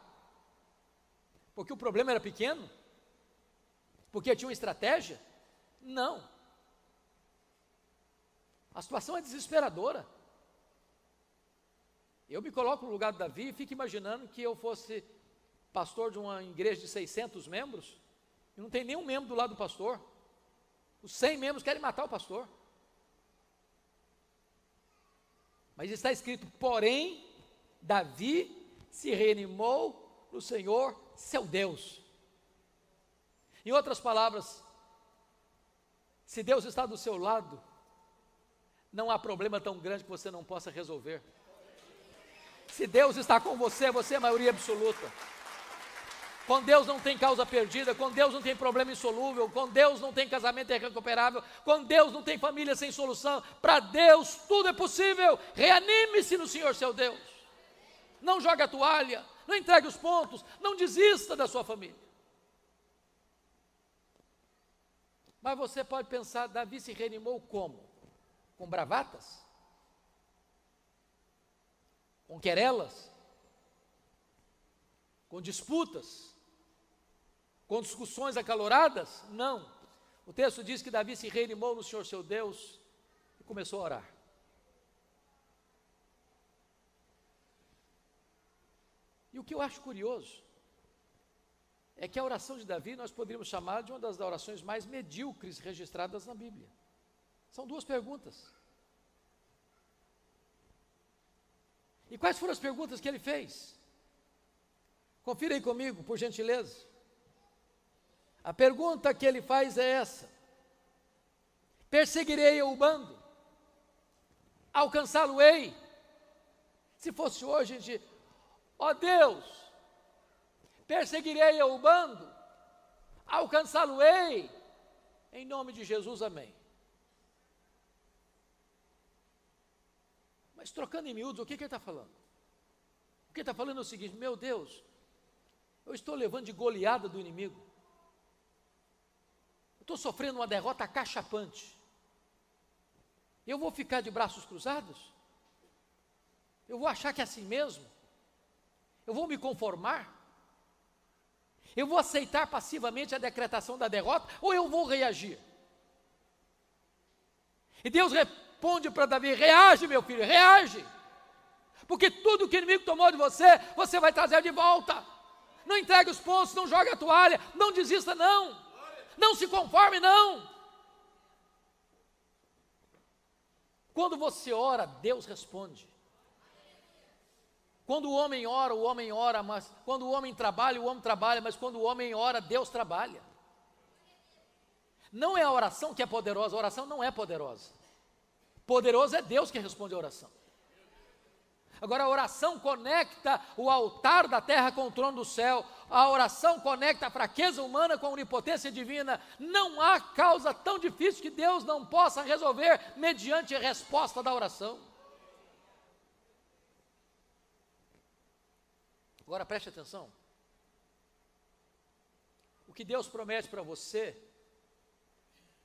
[SPEAKER 1] Porque o problema era pequeno? Porque tinha uma estratégia? Não. A situação é desesperadora. Eu me coloco no lugar de Davi e fico imaginando que eu fosse pastor de uma igreja de 600 membros, e não tem nenhum membro do lado do pastor. Os 100 membros querem matar o pastor. Mas está escrito, porém, Davi se reanimou no Senhor, seu Deus. Em outras palavras, se Deus está do seu lado, não há problema tão grande que você não possa resolver. Se Deus está com você, você é a maioria absoluta. Com Deus não tem causa perdida, com Deus não tem problema insolúvel, com Deus não tem casamento irrecuperável, com Deus não tem família sem solução. Para Deus tudo é possível. Reanime-se no Senhor seu Deus. Não jogue a toalha, não entregue os pontos, não desista da sua família. Mas você pode pensar, Davi se reanimou como? Com bravatas? Com querelas? Com disputas? Com discussões acaloradas? Não. O texto diz que Davi se reanimou no Senhor seu Deus e começou a orar. E o que eu acho curioso é que a oração de Davi nós poderíamos chamar de uma das orações mais medíocres registradas na Bíblia. São duas perguntas. E quais foram as perguntas que ele fez? Confira aí comigo, por gentileza. A pergunta que ele faz é essa: perseguirei o bando? Alcançá-lo-ei? Se fosse hoje, a gente, ó Deus, perseguirei o bando? Alcançá-lo-ei? Em nome de Jesus, amém. Mas trocando em miúdos, o que ele está falando? O que ele está falando é o seguinte: meu Deus, eu estou levando de goleada do inimigo. Estou sofrendo uma derrota acachapante. Eu vou ficar de braços cruzados? Eu vou achar que é assim mesmo? Eu vou me conformar? Eu vou aceitar passivamente a decretação da derrota? Ou eu vou reagir? E Deus responde para Davi: reage, meu filho, reage. Porque tudo que o inimigo tomou de você, você vai trazer de volta. Não entregue os pontos, não jogue a toalha, não desista não. Não se conforme, não. Quando você ora, Deus responde. Quando o homem ora, mas quando o homem trabalha, mas quando o homem ora, Deus trabalha. Não é a oração que é poderosa, a oração não é poderosa. Poderoso é Deus que responde a oração. Agora a oração conecta o altar da terra com o trono do céu. A oração conecta a fraqueza humana com a onipotência divina. Não há causa tão difícil que Deus não possa resolver mediante a resposta da oração. Agora preste atenção. O que Deus promete para você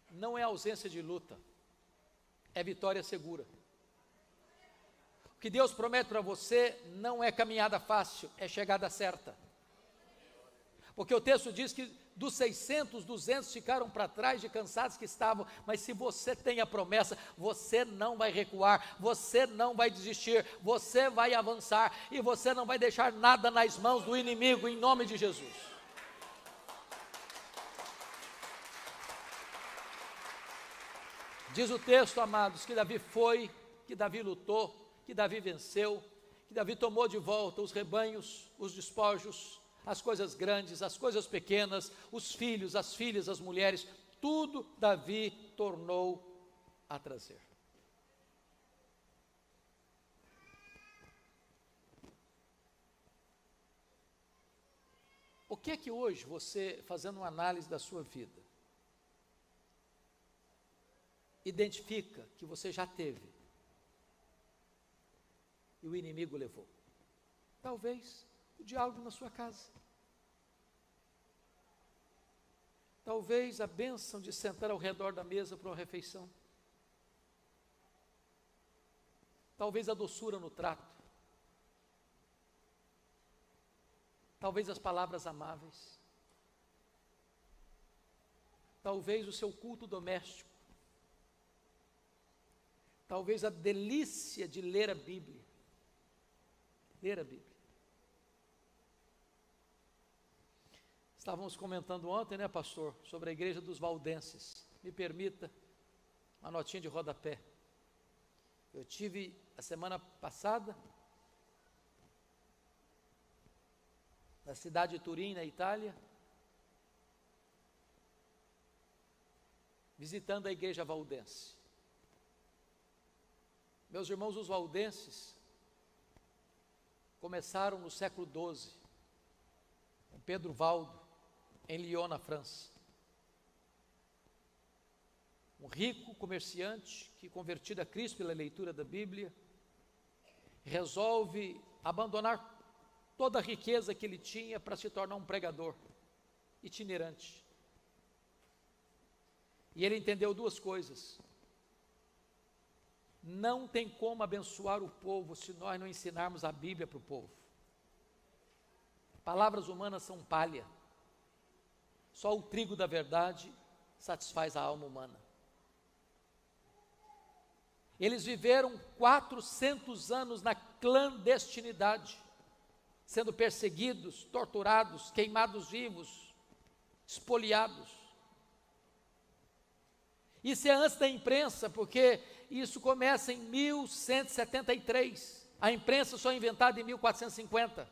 [SPEAKER 1] não é ausência de luta, é vitória segura. O que Deus promete para você não é caminhada fácil, é chegada certa. Porque o texto diz que dos 600, 200 ficaram para trás de cansados que estavam, mas se você tem a promessa, você não vai recuar, você não vai desistir, você vai avançar e você não vai deixar nada nas mãos do inimigo, em nome de Jesus. Diz o texto, amados, que Davi foi, que Davi lutou, que Davi venceu, que Davi tomou de volta os rebanhos, os despojos, as coisas grandes, as coisas pequenas, os filhos, as filhas, as mulheres, tudo Davi tornou a trazer. O que é que hoje você, fazendo uma análise da sua vida, identifica que você já teve e o inimigo levou? Talvez o diálogo na sua casa. Talvez a bênção de sentar ao redor da mesa para uma refeição. Talvez a doçura no trato. Talvez as palavras amáveis. Talvez o seu culto doméstico. Talvez a delícia de ler a Bíblia. Ler a Bíblia. Estávamos comentando ontem, né, pastor, sobre a igreja dos valdenses. Me permita uma notinha de rodapé. Eu tive a semana passada na cidade de Turim, na Itália, visitando a igreja valdense. Meus irmãos, os valdenses começaram no século XII, com Pedro Valdo, em Lyon, na França. Um rico comerciante que, convertido a Cristo pela leitura da Bíblia, resolve abandonar toda a riqueza que ele tinha para se tornar um pregador itinerante. E ele entendeu duas coisas: não tem como abençoar o povo se nós não ensinarmos a Bíblia para o povo. Palavras humanas são palha. Só o trigo da verdade satisfaz a alma humana. Eles viveram 400 anos na clandestinidade, sendo perseguidos, torturados, queimados vivos, espoliados. Isso é antes da imprensa, porque isso começa em 1173. A imprensa só é inventada em 1450.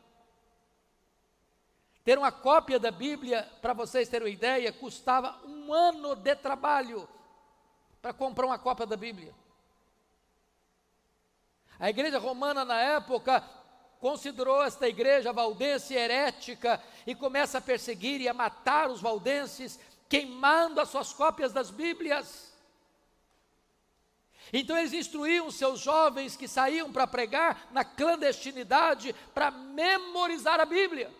[SPEAKER 1] Ter uma cópia da Bíblia, para vocês terem uma ideia, custava 1 ano de trabalho para comprar uma cópia da Bíblia. A igreja romana, na época, considerou esta igreja valdense herética e começa a perseguir e a matar os valdenses, queimando as suas cópias das Bíblias. Então eles instruíam os seus jovens que saíam para pregar na clandestinidade para memorizar a Bíblia.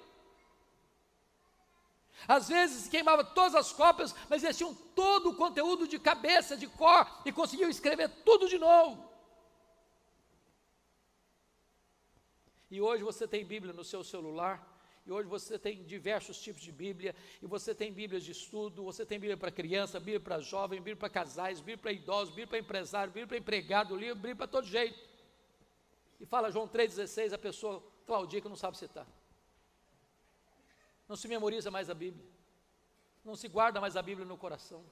[SPEAKER 1] Às vezes queimava todas as cópias, mas eles tinham todo o conteúdo de cabeça, de cor, e conseguiam escrever tudo de novo. E hoje você tem Bíblia no seu celular, e hoje você tem diversos tipos de Bíblia, e você tem Bíblias de estudo, você tem Bíblia para criança, Bíblia para jovem, Bíblia para casais, Bíblia para idosos, Bíblia para empresário, Bíblia para empregado, Bíblia para todo jeito. E fala João 3,16, a pessoa claudia que não sabe citar. Não se memoriza mais a Bíblia, não se guarda mais a Bíblia no coração,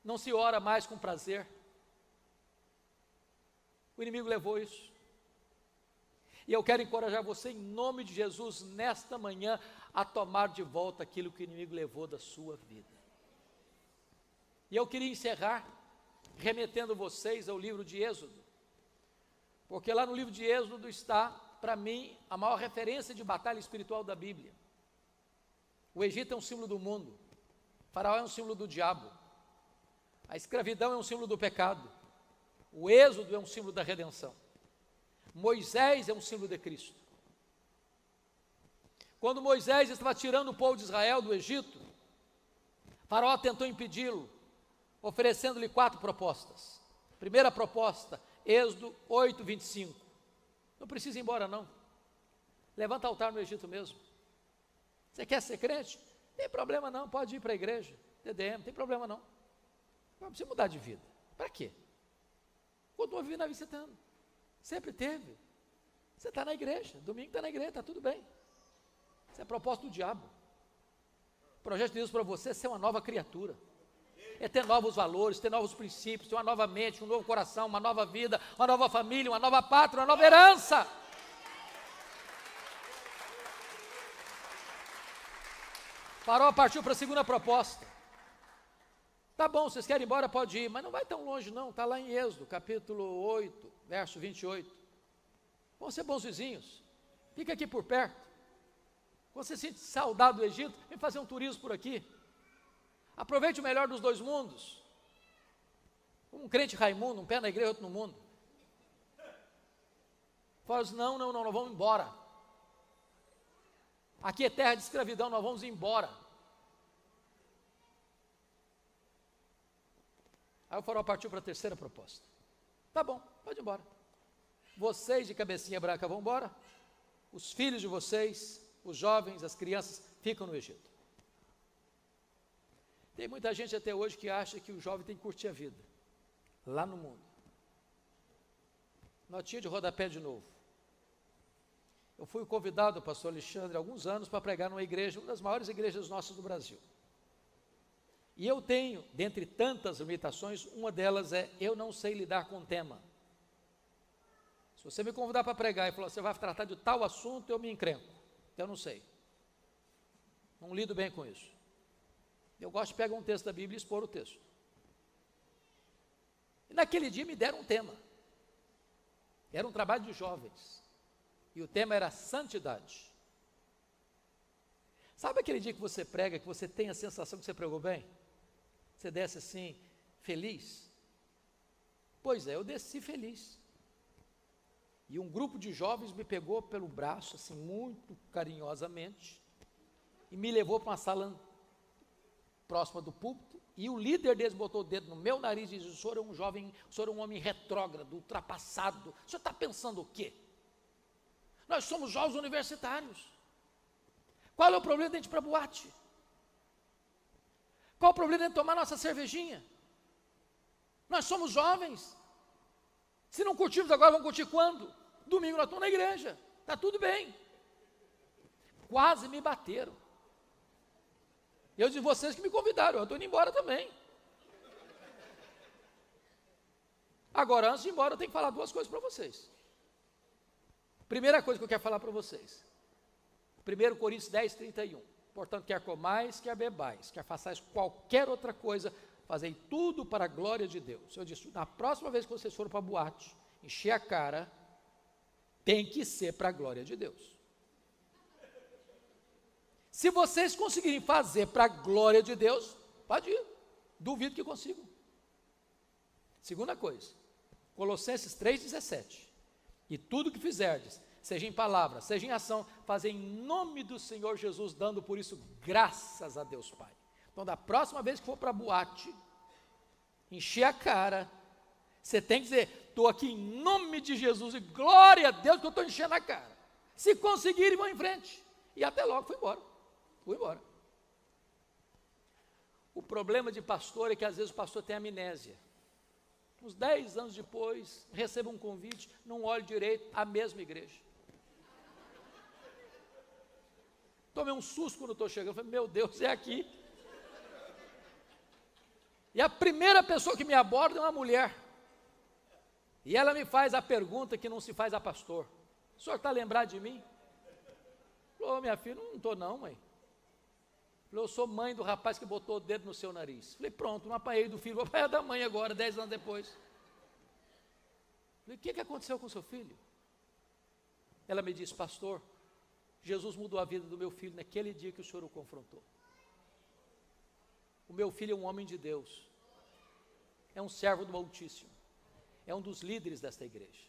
[SPEAKER 1] não se ora mais com prazer. O inimigo levou isso. E eu quero encorajar você, em nome de Jesus, nesta manhã, a tomar de volta aquilo que o inimigo levou da sua vida. E eu queria encerrar remetendo vocês ao livro de Êxodo, porque lá no livro de Êxodo está, para mim, a maior referência de batalha espiritual da Bíblia. O Egito é um símbolo do mundo, o Faraó é um símbolo do diabo, a escravidão é um símbolo do pecado, o Êxodo é um símbolo da redenção, Moisés é um símbolo de Cristo. Quando Moisés estava tirando o povo de Israel do Egito, Faraó tentou impedi-lo, oferecendo-lhe 4 propostas. Primeira proposta, Êxodo 8, 25. Não precisa ir embora não, levanta altar no Egito mesmo. Você quer ser crente? Tem problema não, pode ir para a igreja, TDM, tem problema não. Não precisa mudar de vida, para quê? Continua vivendo a vida que você está, sempre teve. Você está na igreja, domingo está na igreja, está tudo bem. Isso é proposta do diabo. O projeto de Deus para você é ser uma nova criatura, é ter novos valores, ter novos princípios, ter uma nova mente, um novo coração, uma nova vida, uma nova família, uma nova pátria, uma nova herança. Faraó partiu para a segunda proposta. Tá bom, vocês querem ir embora, pode ir, mas não vai tão longe não, está lá em Êxodo, capítulo 8, verso 28. Vão ser bons vizinhos, fica aqui por perto. Quando você sente saudade do Egito, vem fazer um turismo por aqui. Aproveite o melhor dos dois mundos. Um crente Raimundo, um pé na igreja, outro no mundo. Fala assim, não, vamos embora. Aqui é terra de escravidão, nós vamos embora. Aí o Faraó partiu para a terceira proposta. Tá bom, pode ir embora. Vocês de cabecinha branca vão embora. Os filhos de vocês, os jovens, as crianças, ficam no Egito. Tem muita gente até hoje que acha que o jovem tem que curtir a vida, lá no mundo. Notinha de rodapé de novo. Eu fui convidado, pastor Alexandre, há alguns anos, para pregar numa igreja, uma das maiores igrejas nossas do Brasil. E eu tenho, dentre tantas limitações, uma delas é, eu não sei lidar com o tema. Se você me convidar para pregar e falar, você vai tratar de tal assunto, eu me encrenco. Eu não sei. Não lido bem com isso. Eu gosto de pegar um texto da Bíblia e expor o texto. E naquele dia me deram um tema. Era um trabalho de jovens. E o tema era santidade. Sabe aquele dia que você prega, que você tem a sensação que você pregou bem? Você desce assim, feliz? Pois é, eu desci feliz. E um grupo de jovens me pegou pelo braço, assim, muito carinhosamente, e me levou para uma sala próxima do púlpito, e o líder deles botou o dedo no meu nariz e disse: o senhor é um jovem, o senhor é um homem retrógrado, ultrapassado, o senhor está pensando o quê? Nós somos jovens universitários. Qual é o problema de a gente ir para a boate? Qual o problema de a gente tomar nossa cervejinha? Nós somos jovens. Se não curtimos agora, vamos curtir quando? Domingo nós estamos na igreja, está tudo bem. Quase me bateram. Eu disse: vocês que me convidaram, eu estou indo embora também. Agora, antes de ir embora, eu tenho que falar duas coisas para vocês. Primeira coisa que eu quero falar para vocês, 1 Coríntios 10, 31. Portanto, quer comais, quer bebais, quer façais qualquer outra coisa, fazei tudo para a glória de Deus. Eu disse: na próxima vez que vocês forem para a boate, encher a cara, tem que ser para a glória de Deus. Se vocês conseguirem fazer para a glória de Deus, pode ir, duvido que consigam. Segunda coisa, Colossenses 3,17. E tudo que fizerdes, seja em palavra, seja em ação, fazei em nome do Senhor Jesus, dando por isso graças a Deus Pai. Então, da próxima vez que for para a boate, encher a cara, você tem que dizer: estou aqui em nome de Jesus e glória a Deus que eu estou enchendo a cara. Se conseguirem, vão em frente. E até logo, fui embora. O problema de pastor é que às vezes o pastor tem amnésia. Uns 10 anos depois, receba um convite, não olhe direito, a mesma igreja. Tomei um susto quando estou chegando, falei: meu Deus, é aqui. E a primeira pessoa que me aborda é uma mulher. E ela me faz a pergunta que não se faz a pastor: o senhor está lembrado de mim? Falou: minha filha, não estou não, mãe. Falei: eu sou mãe do rapaz que botou o dedo no seu nariz. Falei: pronto, não apanhei do filho, vou apanhar da mãe agora, 10 anos depois. Falei: o que aconteceu com seu filho? Ela me disse: pastor, Jesus mudou a vida do meu filho naquele dia que o senhor o confrontou. O meu filho é um homem de Deus, é um servo do Altíssimo, é um dos líderes desta igreja.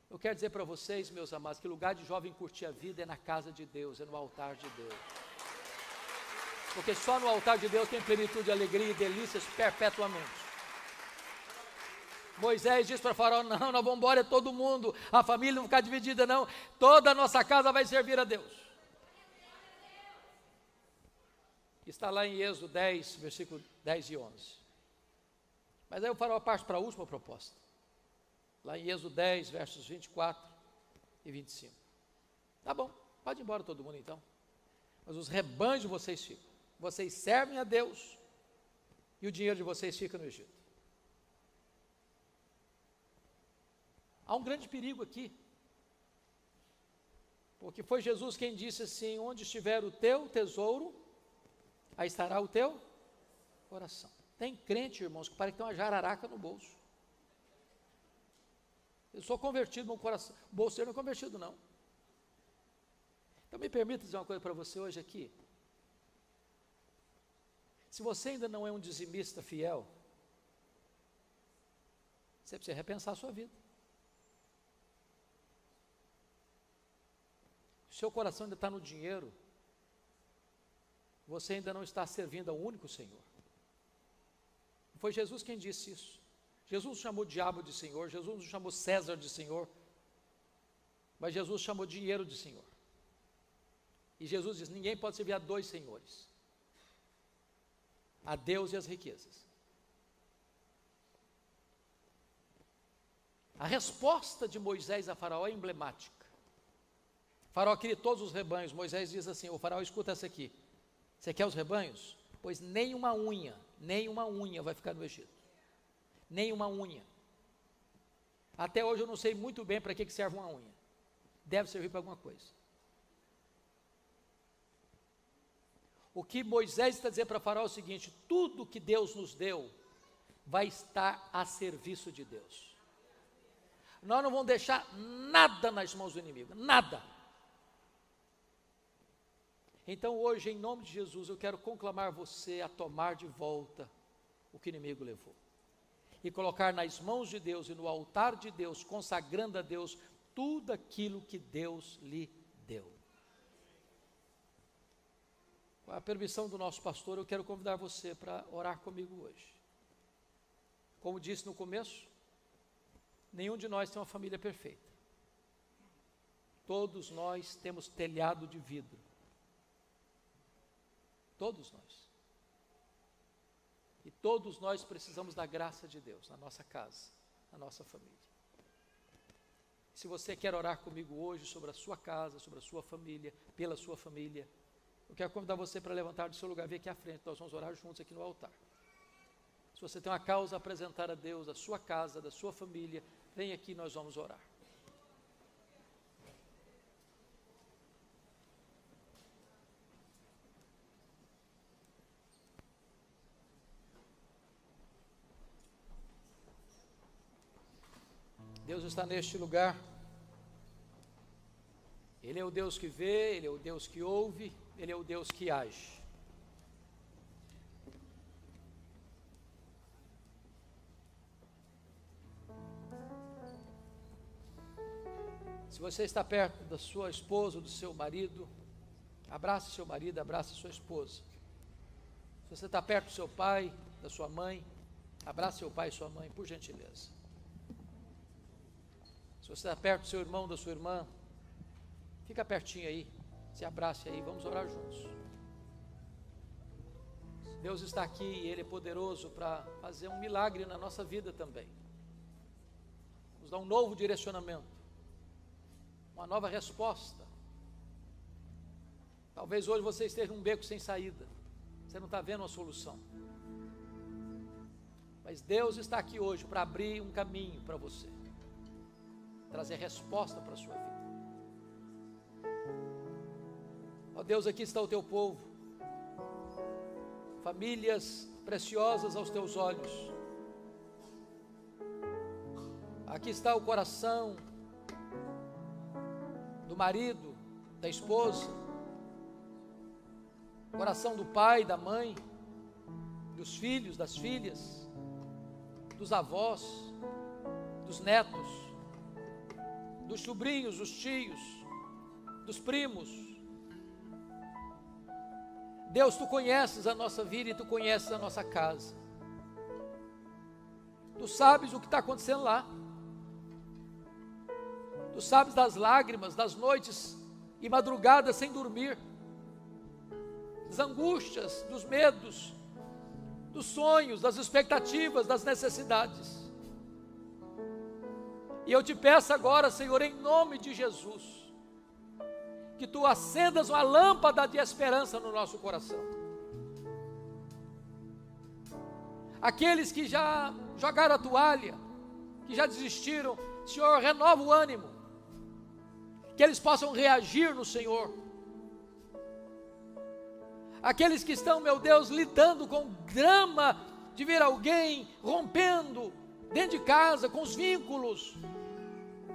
[SPEAKER 1] Eu quero dizer para vocês, meus amados, que o lugar de jovem curtir a vida é na casa de Deus, é no altar de Deus. Porque só no altar de Deus tem plenitude de alegria e delícias perpetuamente. Moisés disse para Faraó: não, nós vamos embora, é todo mundo, a família não ficar dividida não, toda a nossa casa vai servir a Deus. Está lá em Êxodo 10, versículo 10 e 11. Mas aí o Faraó parte para a última proposta. Lá em Êxodo 10, versos 24 e 25. Tá bom, pode ir embora todo mundo então. Mas os rebanhos de vocês ficam. Vocês servem a Deus e o dinheiro de vocês fica no Egito. Há um grande perigo aqui. Porque foi Jesus quem disse assim: onde estiver o teu tesouro, aí estará o teu coração. Tem crente, irmãos, que parece que tem uma jararaca no bolso. Eu sou convertido, meu coração, o bolseiro não é convertido não. Então me permita dizer uma coisa para você hoje aqui. Se você ainda não é um dizimista fiel, você precisa repensar a sua vida. Se o seu coração ainda está no dinheiro, você ainda não está servindo ao único Senhor. Foi Jesus quem disse isso. Jesus chamou o diabo de Senhor, Jesus chamou César de Senhor, mas Jesus chamou dinheiro de Senhor. E Jesus diz: ninguém pode servir a dois senhores, a Deus e as riquezas. A resposta de Moisés a Faraó é emblemática. Faraó queria todos os rebanhos. Moisés diz assim: ô Faraó, escuta essa aqui, você quer os rebanhos? Pois nem uma unha vai ficar no Egito. Nem uma unha. Até hoje eu não sei muito bem para que serve uma unha. Deve servir para alguma coisa. O que Moisés está dizendo para Faraó é o seguinte: tudo que Deus nos deu vai estar a serviço de Deus. Nós não vamos deixar nada nas mãos do inimigo, nada. Então hoje, em nome de Jesus, eu quero conclamar você a tomar de volta o que o inimigo levou. E colocar nas mãos de Deus e no altar de Deus, consagrando a Deus tudo aquilo que Deus lhe deu. Com a permissão do nosso pastor, eu quero convidar você para orar comigo hoje. Como disse no começo, nenhum de nós tem uma família perfeita. Todos nós temos telhado de vidro. Todos nós. E todos nós precisamos da graça de Deus na nossa casa, na nossa família. Se você quer orar comigo hoje sobre a sua casa, sobre a sua família, pela sua família, eu quero convidar você para levantar do seu lugar, vir aqui à frente, nós vamos orar juntos aqui no altar. Se você tem uma causa a apresentar a Deus, da sua casa, da sua família, vem aqui, nós vamos orar. Deus está neste lugar. Ele é o Deus que vê, Ele é o Deus que ouve, Ele é o Deus que age. Se você está perto da sua esposa ou do seu marido, abrace seu marido, abrace sua esposa. Se você está perto do seu pai, da sua mãe, abrace seu pai e sua mãe, por gentileza. Se você está perto do seu irmão, da sua irmã, fica pertinho aí, se abrace aí, vamos orar juntos. Deus está aqui e Ele é poderoso para fazer um milagre na nossa vida também. Nos dá um novo direcionamento, uma nova resposta. Talvez hoje você esteja num beco sem saída, você não está vendo uma solução. Mas Deus está aqui hoje para abrir um caminho para você, trazer resposta para a sua vida. Ó Deus, aqui está o teu povo, famílias preciosas aos teus olhos. Aqui está o coração do marido, da esposa, o coração do pai, da mãe, dos filhos, das filhas, dos avós, dos netos, dos sobrinhos, dos tios, dos primos. Deus, Tu conheces a nossa vida e Tu conheces a nossa casa. Tu sabes o que está acontecendo lá. Tu sabes das lágrimas, das noites e madrugadas sem dormir, das angústias, dos medos, dos sonhos, das expectativas, das necessidades. E eu te peço agora, Senhor, em nome de Jesus, que Tu acendas uma lâmpada de esperança no nosso coração. Aqueles que já jogaram a toalha, que já desistiram, Senhor, renova o ânimo, que eles possam reagir no Senhor. Aqueles que estão, meu Deus, lidando com drama de ver alguém rompendo dentro de casa, com os vínculos,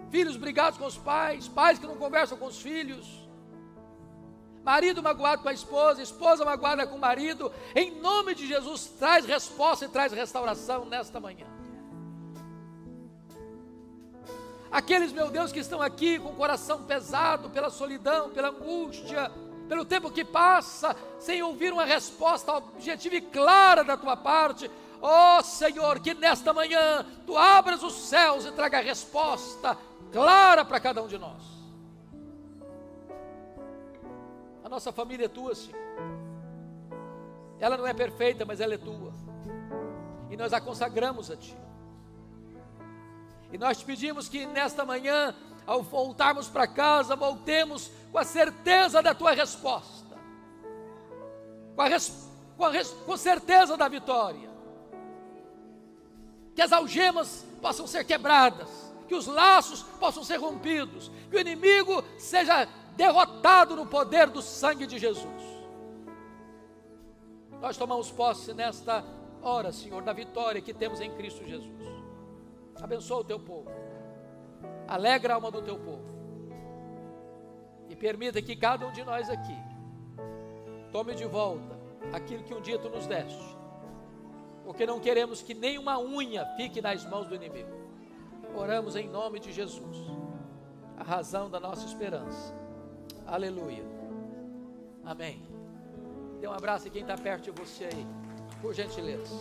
[SPEAKER 1] filhos brigados com os pais, pais que não conversam com os filhos, marido magoado com a esposa, esposa magoada com o marido, em nome de Jesus, traz resposta e traz restauração nesta manhã. Aqueles, meu Deus, que estão aqui com o coração pesado pela solidão, pela angústia, pelo tempo que passa, sem ouvir uma resposta objetiva e clara da Tua parte, ó Senhor, que nesta manhã Tu abras os céus e traga a resposta clara para cada um de nós. A nossa família é Tua, Senhor. Ela não é perfeita, mas ela é Tua, e nós a consagramos a Ti. E nós te pedimos que nesta manhã, ao voltarmos para casa, voltemos com a certeza da Tua resposta, com certeza da vitória, que as algemas possam ser quebradas, que os laços possam ser rompidos, que o inimigo seja derrotado no poder do sangue de Jesus. Nós tomamos posse nesta hora, Senhor, da vitória que temos em Cristo Jesus. Abençoa o Teu povo, alegra a alma do teu povo, e permita que cada um de nós aqui tome de volta aquilo que um dia tu nos deste, porque não queremos que nenhuma unha fique nas mãos do inimigo. Oramos em nome de Jesus, a razão da nossa esperança. Aleluia, amém. Dê um abraço em quem está perto de você aí, por gentileza,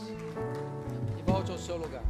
[SPEAKER 1] e volte ao seu lugar.